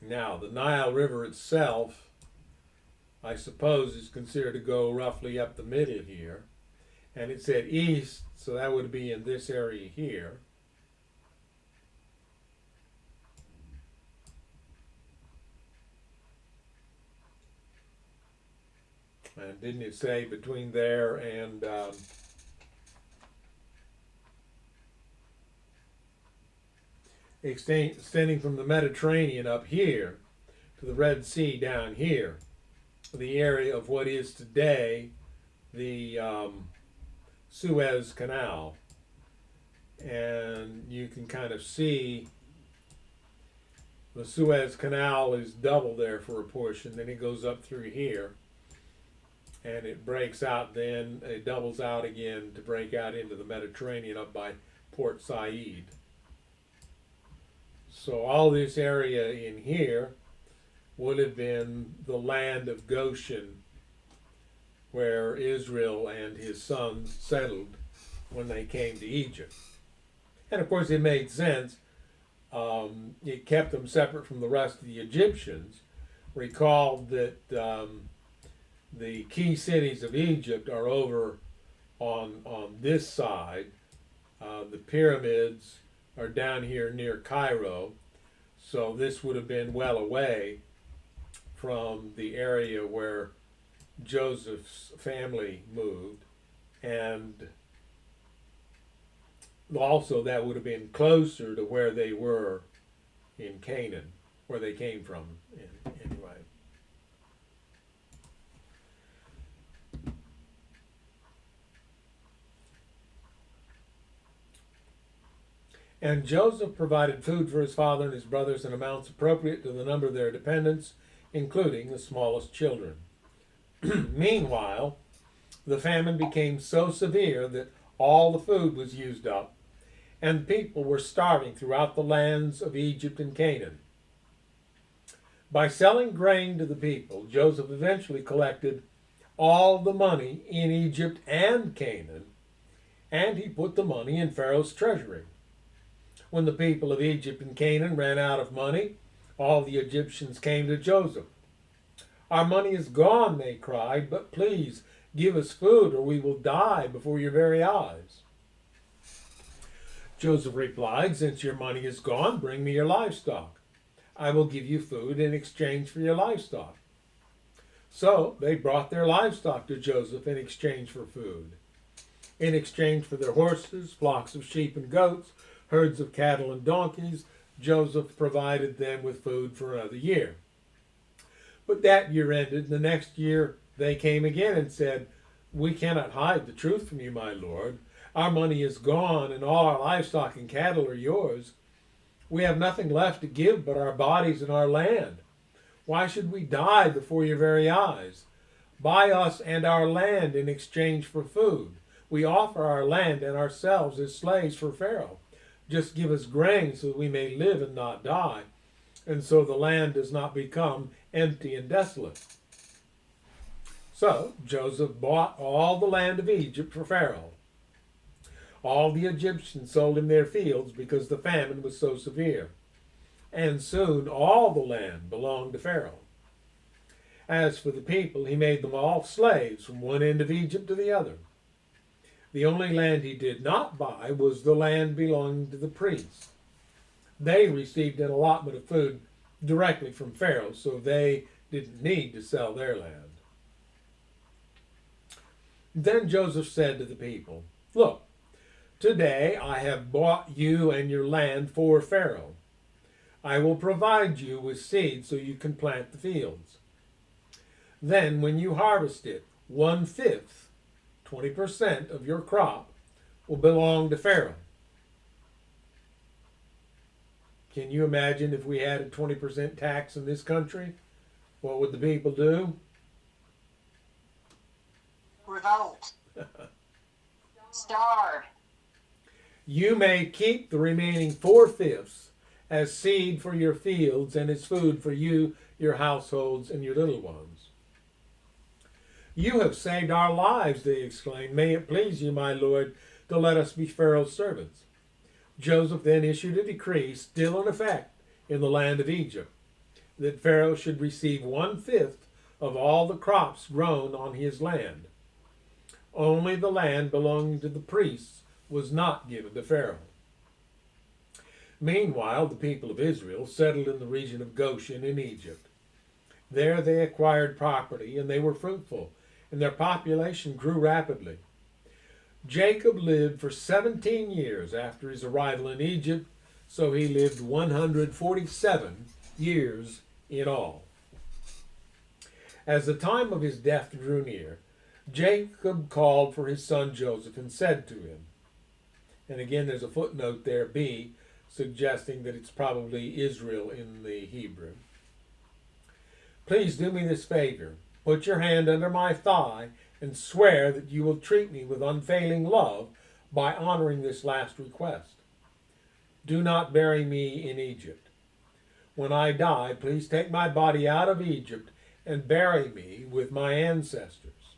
Now, the Nile River itself, I suppose, is considered to go roughly up the middle here. And it said east, so that would be in this area here. And didn't it say between there and extending from the Mediterranean up here to the Red Sea down here, the area of what is today the Suez Canal. And you can kind of see the Suez Canal is double there for a portion, then it goes up through here and it breaks out, then it doubles out again to break out into the Mediterranean up by Port Said. So all this area in here would have been the land of Goshen, where Israel and his sons settled when they came to Egypt. And of course it made sense. It kept them separate from the rest of the Egyptians. Recall that the key cities of Egypt are over on this side. The pyramids are down here near Cairo, so this would have been well away from the area where Joseph's family moved, and also that would have been closer to where they were in Canaan, where they came from anyway. And Joseph provided food for his father and his brothers in amounts appropriate to the number of their dependents, including the smallest children. Meanwhile, the famine became so severe that all the food was used up, and people were starving throughout the lands of Egypt and Canaan. By selling grain to the people, Joseph eventually collected all the money in Egypt and Canaan, and he put the money in Pharaoh's treasury. When the people of Egypt and Canaan ran out of money, all the Egyptians came to Joseph. "Our money is gone," they cried, "but please give us food or we will die before your very eyes." Joseph replied, "Since your money is gone, bring me your livestock. I will give you food in exchange for your livestock." So they brought their livestock to Joseph in exchange for food. In exchange for their horses, flocks of sheep and goats, herds of cattle and donkeys, Joseph provided them with food for another year. But that year ended. The next year they came again and said, "We cannot hide the truth from you, my lord. Our money is gone, and all our livestock and cattle are yours. We have nothing left to give but our bodies and our land. Why should we die before your very eyes? Buy us and our land in exchange for food. We offer our land and ourselves as slaves for Pharaoh. Just give us grain so that we may live and not die, and so the land does not become empty and desolate." So Joseph bought all the land of Egypt for Pharaoh. All the Egyptians sold him their fields because the famine was so severe, and soon all the land belonged to Pharaoh. As for the people, he made them all slaves from one end of Egypt to the other. The only land he did not buy was the land belonging to the priests. They received an allotment of food directly from Pharaoh, so they didn't need to sell their land. Then Joseph said to the people, "Look, today I have bought you and your land for Pharaoh. I will provide you with seed so you can plant the fields. Then when you harvest it, 1/5, 20% of your crop will belong to Pharaoh." Can you imagine if we had a 20% tax in this country? What would the people do? Revolt. Starve. "You may keep the remaining 4/5 as seed for your fields and as food for you, your households, and your little ones." "You have saved our lives," they exclaimed. "May it please you, my lord, to let us be Pharaoh's servants." Joseph then issued a decree, still in effect in the land of Egypt, that Pharaoh should receive 1/5 of all the crops grown on his land. Only the land belonging to the priests was not given to Pharaoh. Meanwhile, the people of Israel settled in the region of Goshen in Egypt. There they acquired property, and they were fruitful, and their population grew rapidly. Jacob lived for 17 years after his arrival in Egypt, so he lived 147 years in all. As the time of his death drew near, Jacob called for his son Joseph and said to him, and again there's a footnote there, B, suggesting that it's probably Israel in the Hebrew. "Please do me this favor. Put your hand under my thigh and swear that you will treat me with unfailing love by honoring this last request. Do not bury me in Egypt. When I die, please take my body out of Egypt and bury me with my ancestors."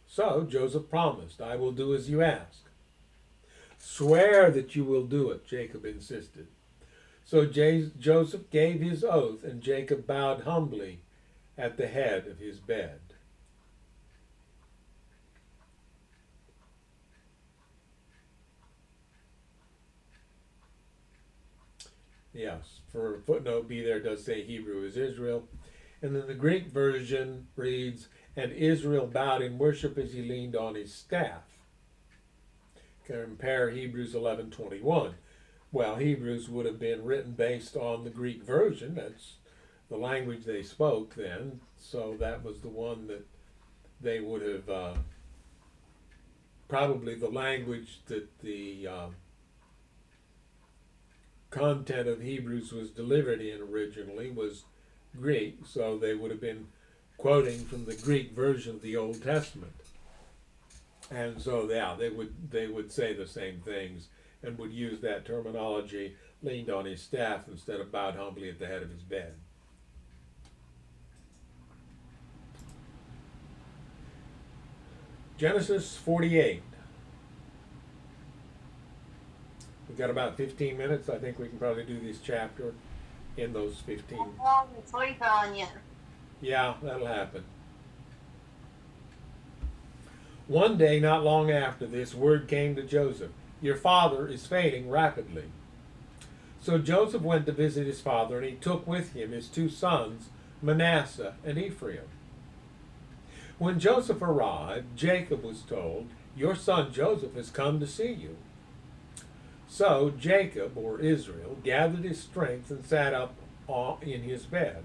So Joseph promised, "I will do as you ask." "Swear that you will do it," Jacob insisted. So Joseph gave his oath, and Jacob bowed humbly at the head of his bed. Yes, for footnote B there does say Hebrew is Israel. And then the Greek version reads, "And Israel bowed in worship as he leaned on his staff." Compare Hebrews 11:21. Well, Hebrews would have been written based on the Greek version. That's the language they spoke then. So that was the one that they would have, probably the language that the content of Hebrews was delivered in originally was Greek. So they would have been quoting from the Greek version of the Old Testament. And so, yeah, they would say the same things and would use that terminology, leaned on his staff instead of bowed humbly at the head of his bed. Genesis 48. We've got about 15 minutes. I think we can probably do this chapter in those 15. I'm falling asleep on you. Yeah, that'll happen. One day, not long after this, word came to Joseph, "Your father is fading rapidly." So Joseph went to visit his father, and he took with him his 2 sons, Manasseh and Ephraim. When Joseph arrived, Jacob was told, "Your son Joseph has come to see you." So Jacob, or Israel, gathered his strength and sat up in his bed.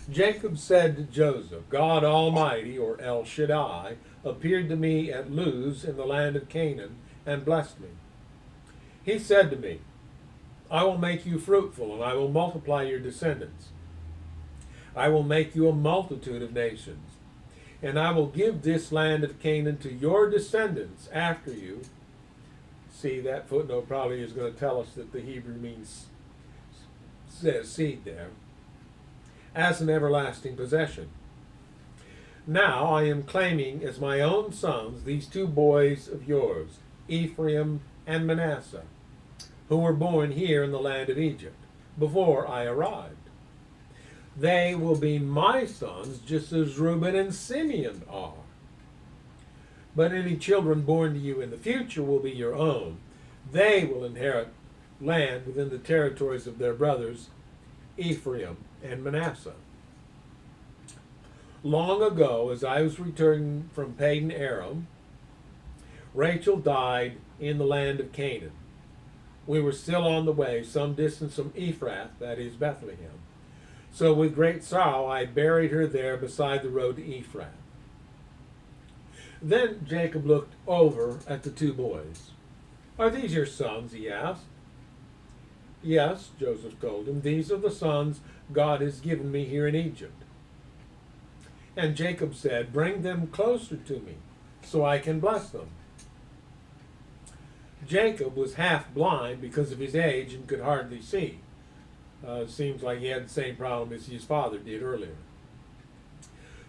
Jacob said to Joseph, "God Almighty, or El Shaddai, appeared to me at Luz in the land of Canaan and blessed me. He said to me, 'I will make you fruitful, and I will multiply your descendants. I will make you a multitude of nations, and I will give this land of Canaan to your descendants after you. See, that footnote probably is going to tell us that the Hebrew means, says seed there, as an everlasting possession. Now I am claiming as my own sons these two boys of yours, Ephraim and Manasseh, who were born here in the land of Egypt, before I arrived. They will be my sons just as Reuben and Simeon are. But any children born to you in the future will be your own. They will inherit land within the territories of their brothers, Ephraim and Manasseh. Long ago, as I was returning from Padan Aram, Rachel died in the land of Canaan. We were still on the way, some distance from Ephrath, that is Bethlehem. So with great sorrow I buried her there beside the road to Ephrath. Then Jacob looked over at the two boys. Are these your sons? He asked. Yes, Joseph told him. These are the sons God has given me here in Egypt. And Jacob said, bring them closer to me so I can bless them. Jacob was half blind because of his age and could hardly see. Seems like he had the same problem as his father did earlier.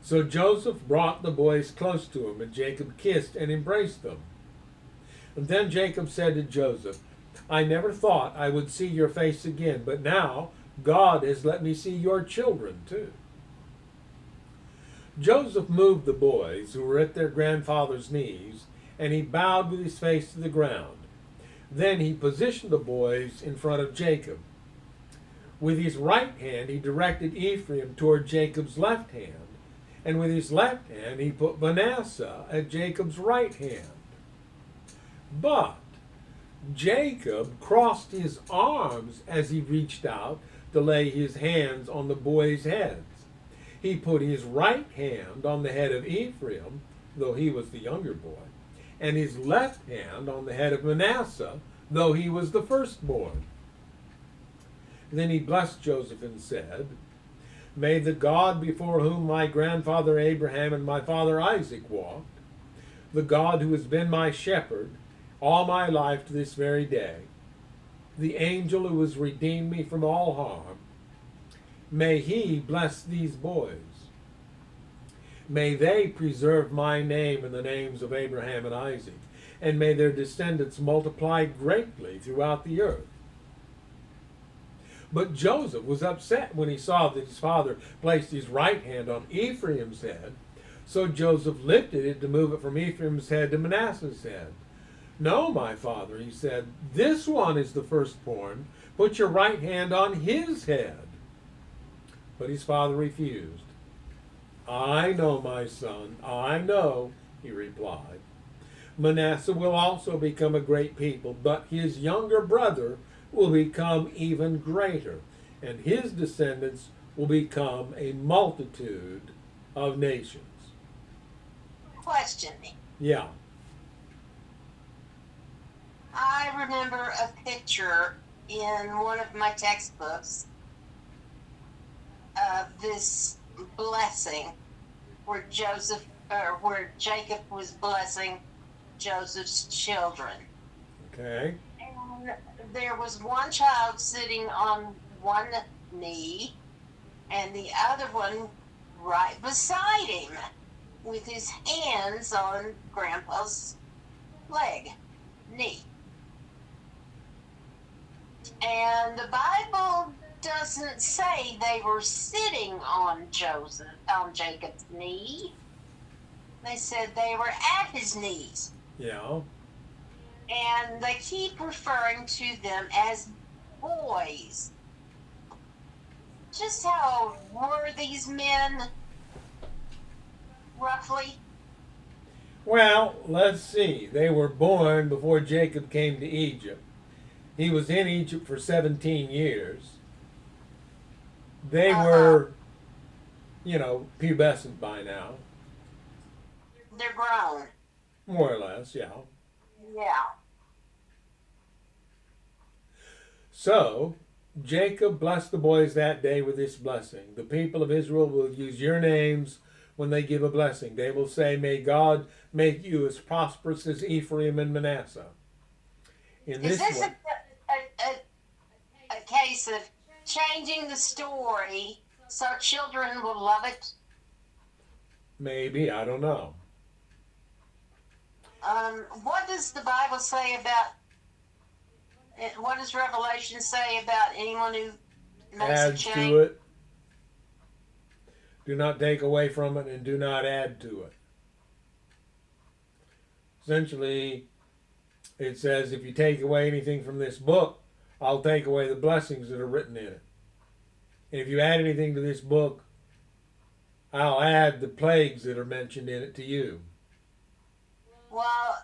So Joseph brought the boys close to him, and Jacob kissed and embraced them. And then Jacob said to Joseph, I never thought I would see your face again, but now God has let me see your children too. Joseph moved the boys, who were at their grandfather's knees, and he bowed with his face to the ground. Then he positioned the boys in front of Jacob. With his right hand he directed Ephraim toward Jacob's left hand, and with his left hand he put Manasseh at Jacob's right hand. But Jacob crossed his arms as he reached out to lay his hands on the boys' heads. He put his right hand on the head of Ephraim, though he was the younger boy, and his left hand on the head of Manasseh, though he was the firstborn. Then he blessed Joseph and said, May the God before whom my grandfather Abraham and my father Isaac walked, the God who has been my shepherd all my life to this very day, the angel who has redeemed me from all harm, may he bless these boys. May they preserve my name and the names of Abraham and Isaac, and may their descendants multiply greatly throughout the earth. But Joseph was upset when he saw that his father placed his right hand on Ephraim's head. So Joseph lifted it to move it from Ephraim's head to Manasseh's head. No, my father, he said, this one is the firstborn. Put your right hand on his head. But his father refused. I know, my son, I know, he replied. Manasseh will also become a great people, but his younger brother will become even greater, and his descendants will become a multitude of nations. Question me. Yeah. I remember a picture in one of my textbooks of this blessing where where Jacob was blessing Joseph's children. Okay. And there was one child sitting on one knee and the other one right beside him with his hands on Grandpa's knee. And the Bible doesn't say they were sitting on Jacob's knee. They said they were at his knees. Yeah. And they keep referring to them as boys. Just how old were these men, roughly? Well, let's see. They were born before Jacob came to Egypt. He was in Egypt for 17 years. They were, pubescent by now. They're grown. More or less, yeah. Yeah. So, Jacob blessed the boys that day with this blessing. The people of Israel will use your names when they give a blessing. They will say, may God make you as prosperous as Ephraim and Manasseh. In Is this this way, a case of changing the story so children will love it? maybe, I don't know. What does the Bible say about? What does Revelation say about anyone who makes a Adds change? to it. Do not take away from it, and do not add to it. Essentially, it says if you take away anything from this book, I'll take away the blessings that are written in it. And if you add anything to this book, I'll add the plagues that are mentioned in it to you. Well,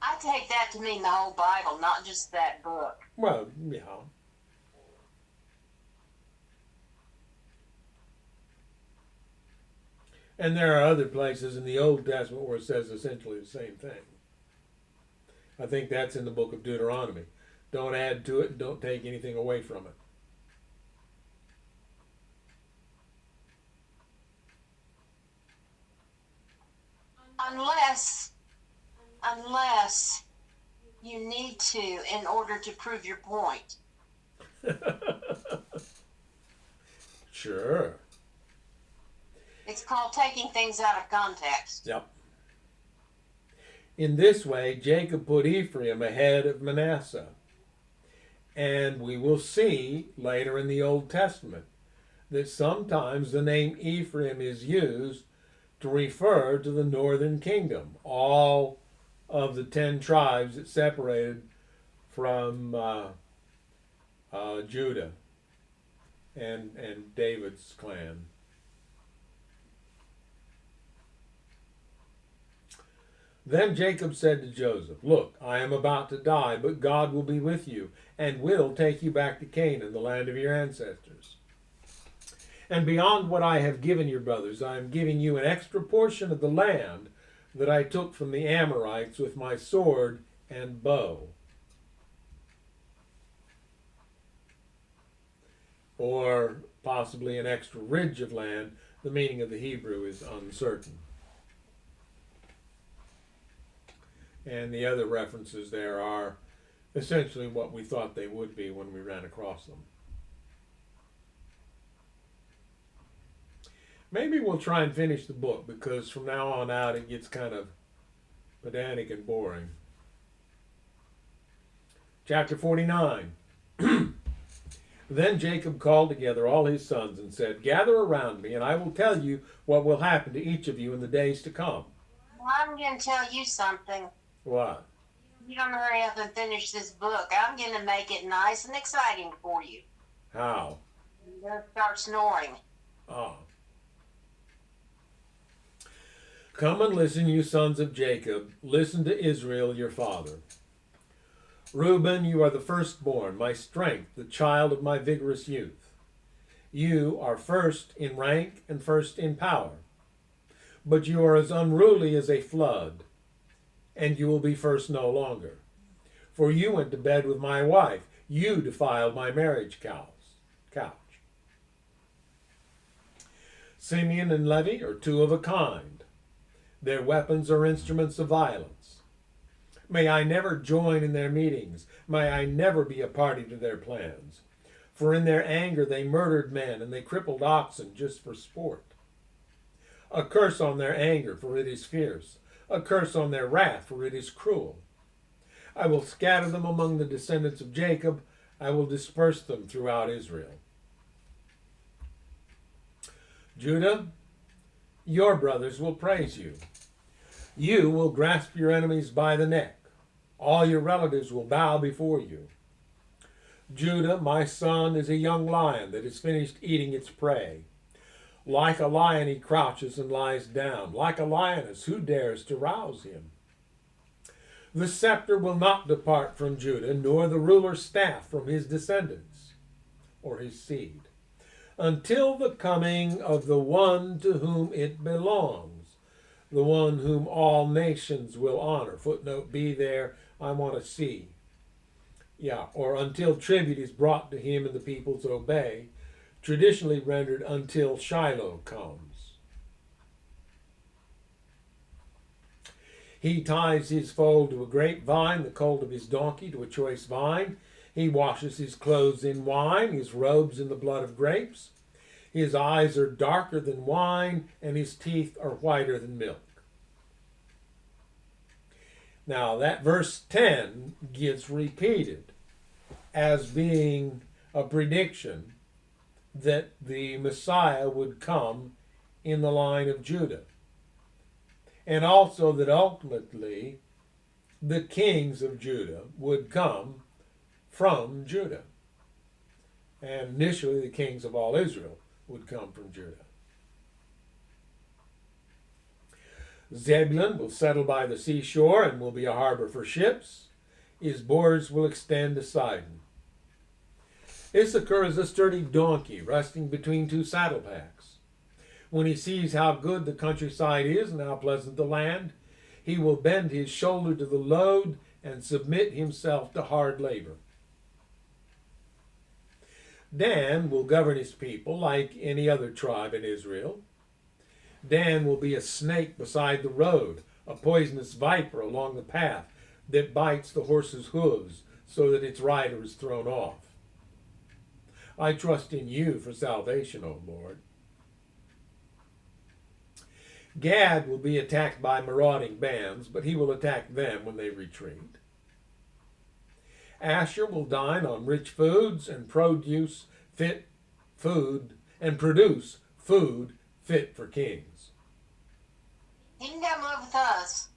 I take that to mean the whole Bible, not just that book. Well, yeah. And there are other places in the Old Testament where it says essentially the same thing. I think that's in the book of Deuteronomy. Don't add to it and don't take anything away from it. Unless you need to in order to prove your point. Sure. It's called taking things out of context. Yep. In this way, Jacob put Ephraim ahead of Manasseh. And we will see later in the Old Testament that sometimes the name Ephraim is used to refer to the northern kingdom, all of the 10 tribes that separated from Judah and David's clan. Then Jacob said to Joseph, look, I am about to die, but God will be with you and will take you back to Canaan, the land of your ancestors. And beyond what I have given your brothers, I am giving you an extra portion of the land that I took from the Amorites with my sword and bow. Or possibly an extra ridge of land. The meaning of the Hebrew is uncertain. And the other references there are essentially what we thought they would be when we ran across them. Maybe we'll try and finish the book, because from now on out it gets kind of pedantic and boring. Chapter 49. Then Jacob called together all his sons and said, gather around me, and I will tell you what will happen to each of you in the days to come. Well, I'm going to tell you something. What? You don't hurry up and finish this book. I'm going to make it nice and exciting for you. How? You're going to start snoring. Ah. Come and listen, you sons of Jacob. Listen to Israel, your father. Reuben, you are the firstborn, my strength, the child of my vigorous youth. You are first in rank and first in power. But you are as unruly as a flood, and you will be first no longer. For you went to bed with my wife. You defiled my marriage couch. Simeon and Levi are two of a kind. Their weapons are instruments of violence. May I never join in their meetings. May I never be a party to their plans. For in their anger they murdered men, and they crippled oxen just for sport. A curse on their anger, for it is fierce. A curse on their wrath, for it is cruel. I will scatter them among the descendants of Jacob. I will disperse them throughout Israel. Judah, your brothers will praise you. You will grasp your enemies by the neck. All your relatives will bow before you. Judah, my son, is a young lion that has finished eating its prey. Like a lion he crouches and lies down. Like a lioness, who dares to rouse him? The scepter will not depart from Judah, nor the ruler's staff from his descendants, or his seed, until the coming of the one to whom it belongs, the one whom all nations will honor. Footnote B there, I want to see. Yeah, or until tribute is brought to him and the peoples obey. traditionally rendered until Shiloh comes. He ties his foal to a grapevine, the colt of his donkey to a choice vine. He washes his clothes in wine, his robes in the blood of grapes. His eyes are darker than wine, and his teeth are whiter than milk. Now, that verse 10 gets repeated as being a prediction that the Messiah would come in the line of Judah. And also that ultimately the kings of Judah would come from Judah. And initially the kings of all Israel would come from Judah. Zebulun will settle by the seashore and will be a harbor for ships. His borders will extend to Sidon. Issachar is a sturdy donkey resting between two saddle packs. When he sees how good the countryside is and how pleasant the land, he will bend his shoulder to the load and submit himself to hard labor. Dan will govern his people like any other tribe in Israel. Dan will be a snake beside the road, a poisonous viper along the path that bites the horse's hooves so that its rider is thrown off. I trust in you for salvation, O Lord. Gad will be attacked by marauding bands, but he will attack them when they retreat. Asher will dine on rich foods and produce fit food fit for kings. He can come live with us.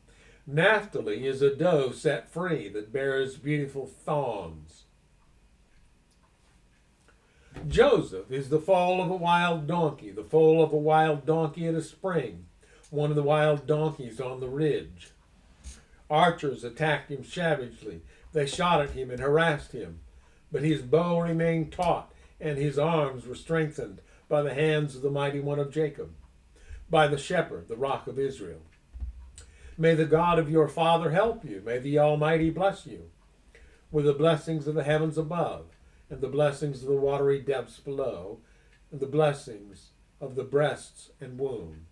Naphtali is a doe set free that bears beautiful fawns. Joseph is the foal of a wild donkey, the foal of a wild donkey at a spring, one of the wild donkeys on the ridge. Archers attacked him savagely. They shot at him and harassed him, but his bow remained taut, and his arms were strengthened by the hands of the mighty one of Jacob, by the shepherd, the rock of Israel. May the God of your father help you. May the Almighty bless you with the blessings of the heavens above, and the blessings of the watery depths below, and the blessings of the breasts and womb.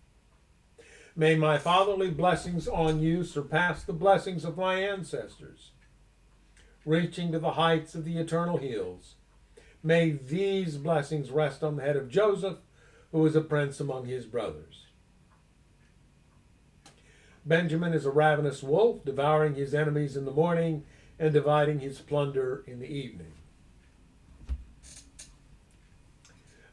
May my fatherly blessings on you surpass the blessings of my ancestors, reaching to the heights of the eternal hills. May these blessings rest on the head of Joseph, who is a prince among his brothers. Benjamin is a ravenous wolf, devouring his enemies in the morning and dividing his plunder in the evening.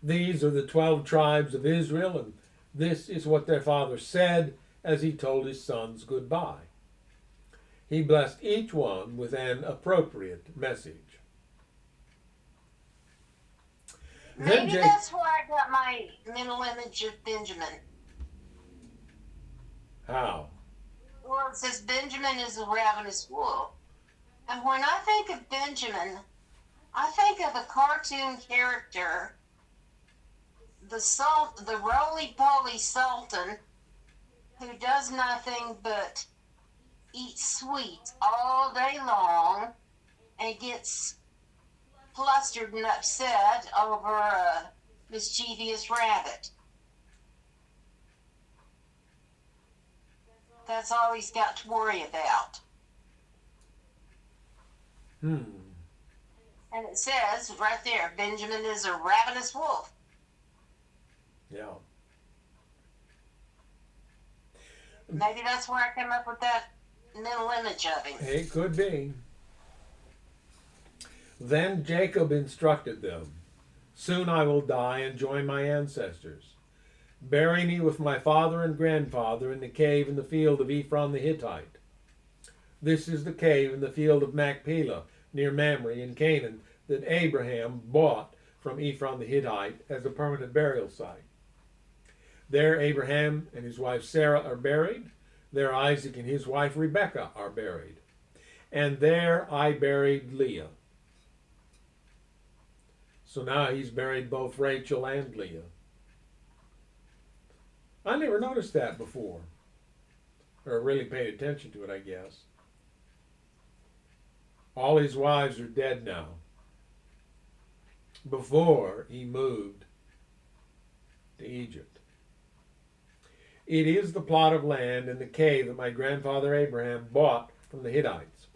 These are the 12 tribes of Israel, and this is what their father said as he told his sons goodbye. He blessed each one with an appropriate message. Maybe that's where I got my mental image of Benjamin. How? Well, it says Benjamin is a ravenous wolf. And when I think of Benjamin, I think of a cartoon character, the roly-poly sultan, who does nothing but eat sweets all day long and gets flustered and upset over a mischievous rabbit. That's all he's got to worry about. And it says right there, Benjamin is a ravenous wolf. Yeah. Maybe that's where I came up with that mental image of him. It could be. Then Jacob instructed them, "Soon I will die and join my ancestors. Bury me with my father and grandfather in the cave in the field of Ephron the Hittite. This is the cave in the field of Machpelah near Mamre in Canaan that Abraham bought from Ephron the Hittite as a permanent burial site. There Abraham and his wife Sarah are buried. There Isaac and his wife Rebekah are buried. And there I buried Leah." So now he's buried both Rachel and Leah. I never noticed that before, or really paid attention to it, I guess. All his wives are dead now. Before he moved to Egypt. It is the plot of land and the cave that my grandfather Abraham bought from the Hittites.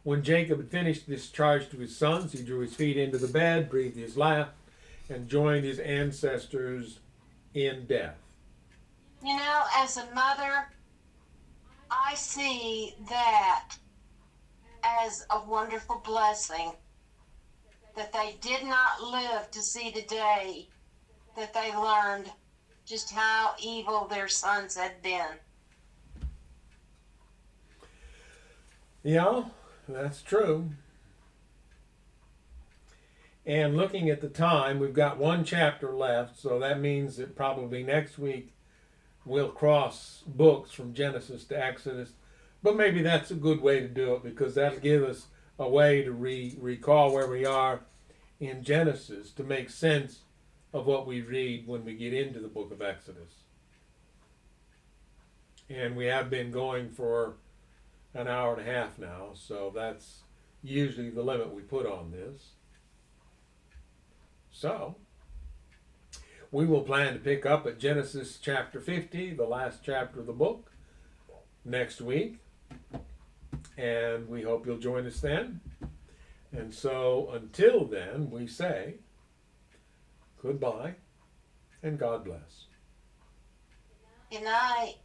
When Jacob had finished this charge to his sons, he drew his feet into the bed, breathed his last, and joined his ancestors in death. You know, as a mother, I see that as a wonderful blessing that they did not live to see the day that they learned just how evil their sons had been. Yeah, that's true. And looking at the time, we've got one chapter left, so that means that probably next week we'll cross books from Genesis to Exodus. But maybe that's a good way to do it, because that'll give us a way to recall where we are in Genesis to make sense of what we read when we get into the book of Exodus. And we have been going for an hour and a half now, so that's usually the limit we put on this. So, we will plan to pick up at Genesis chapter 50, the last chapter of the book, next week. And we hope you'll join us then. And so, until then, we say goodbye and God bless. Good night.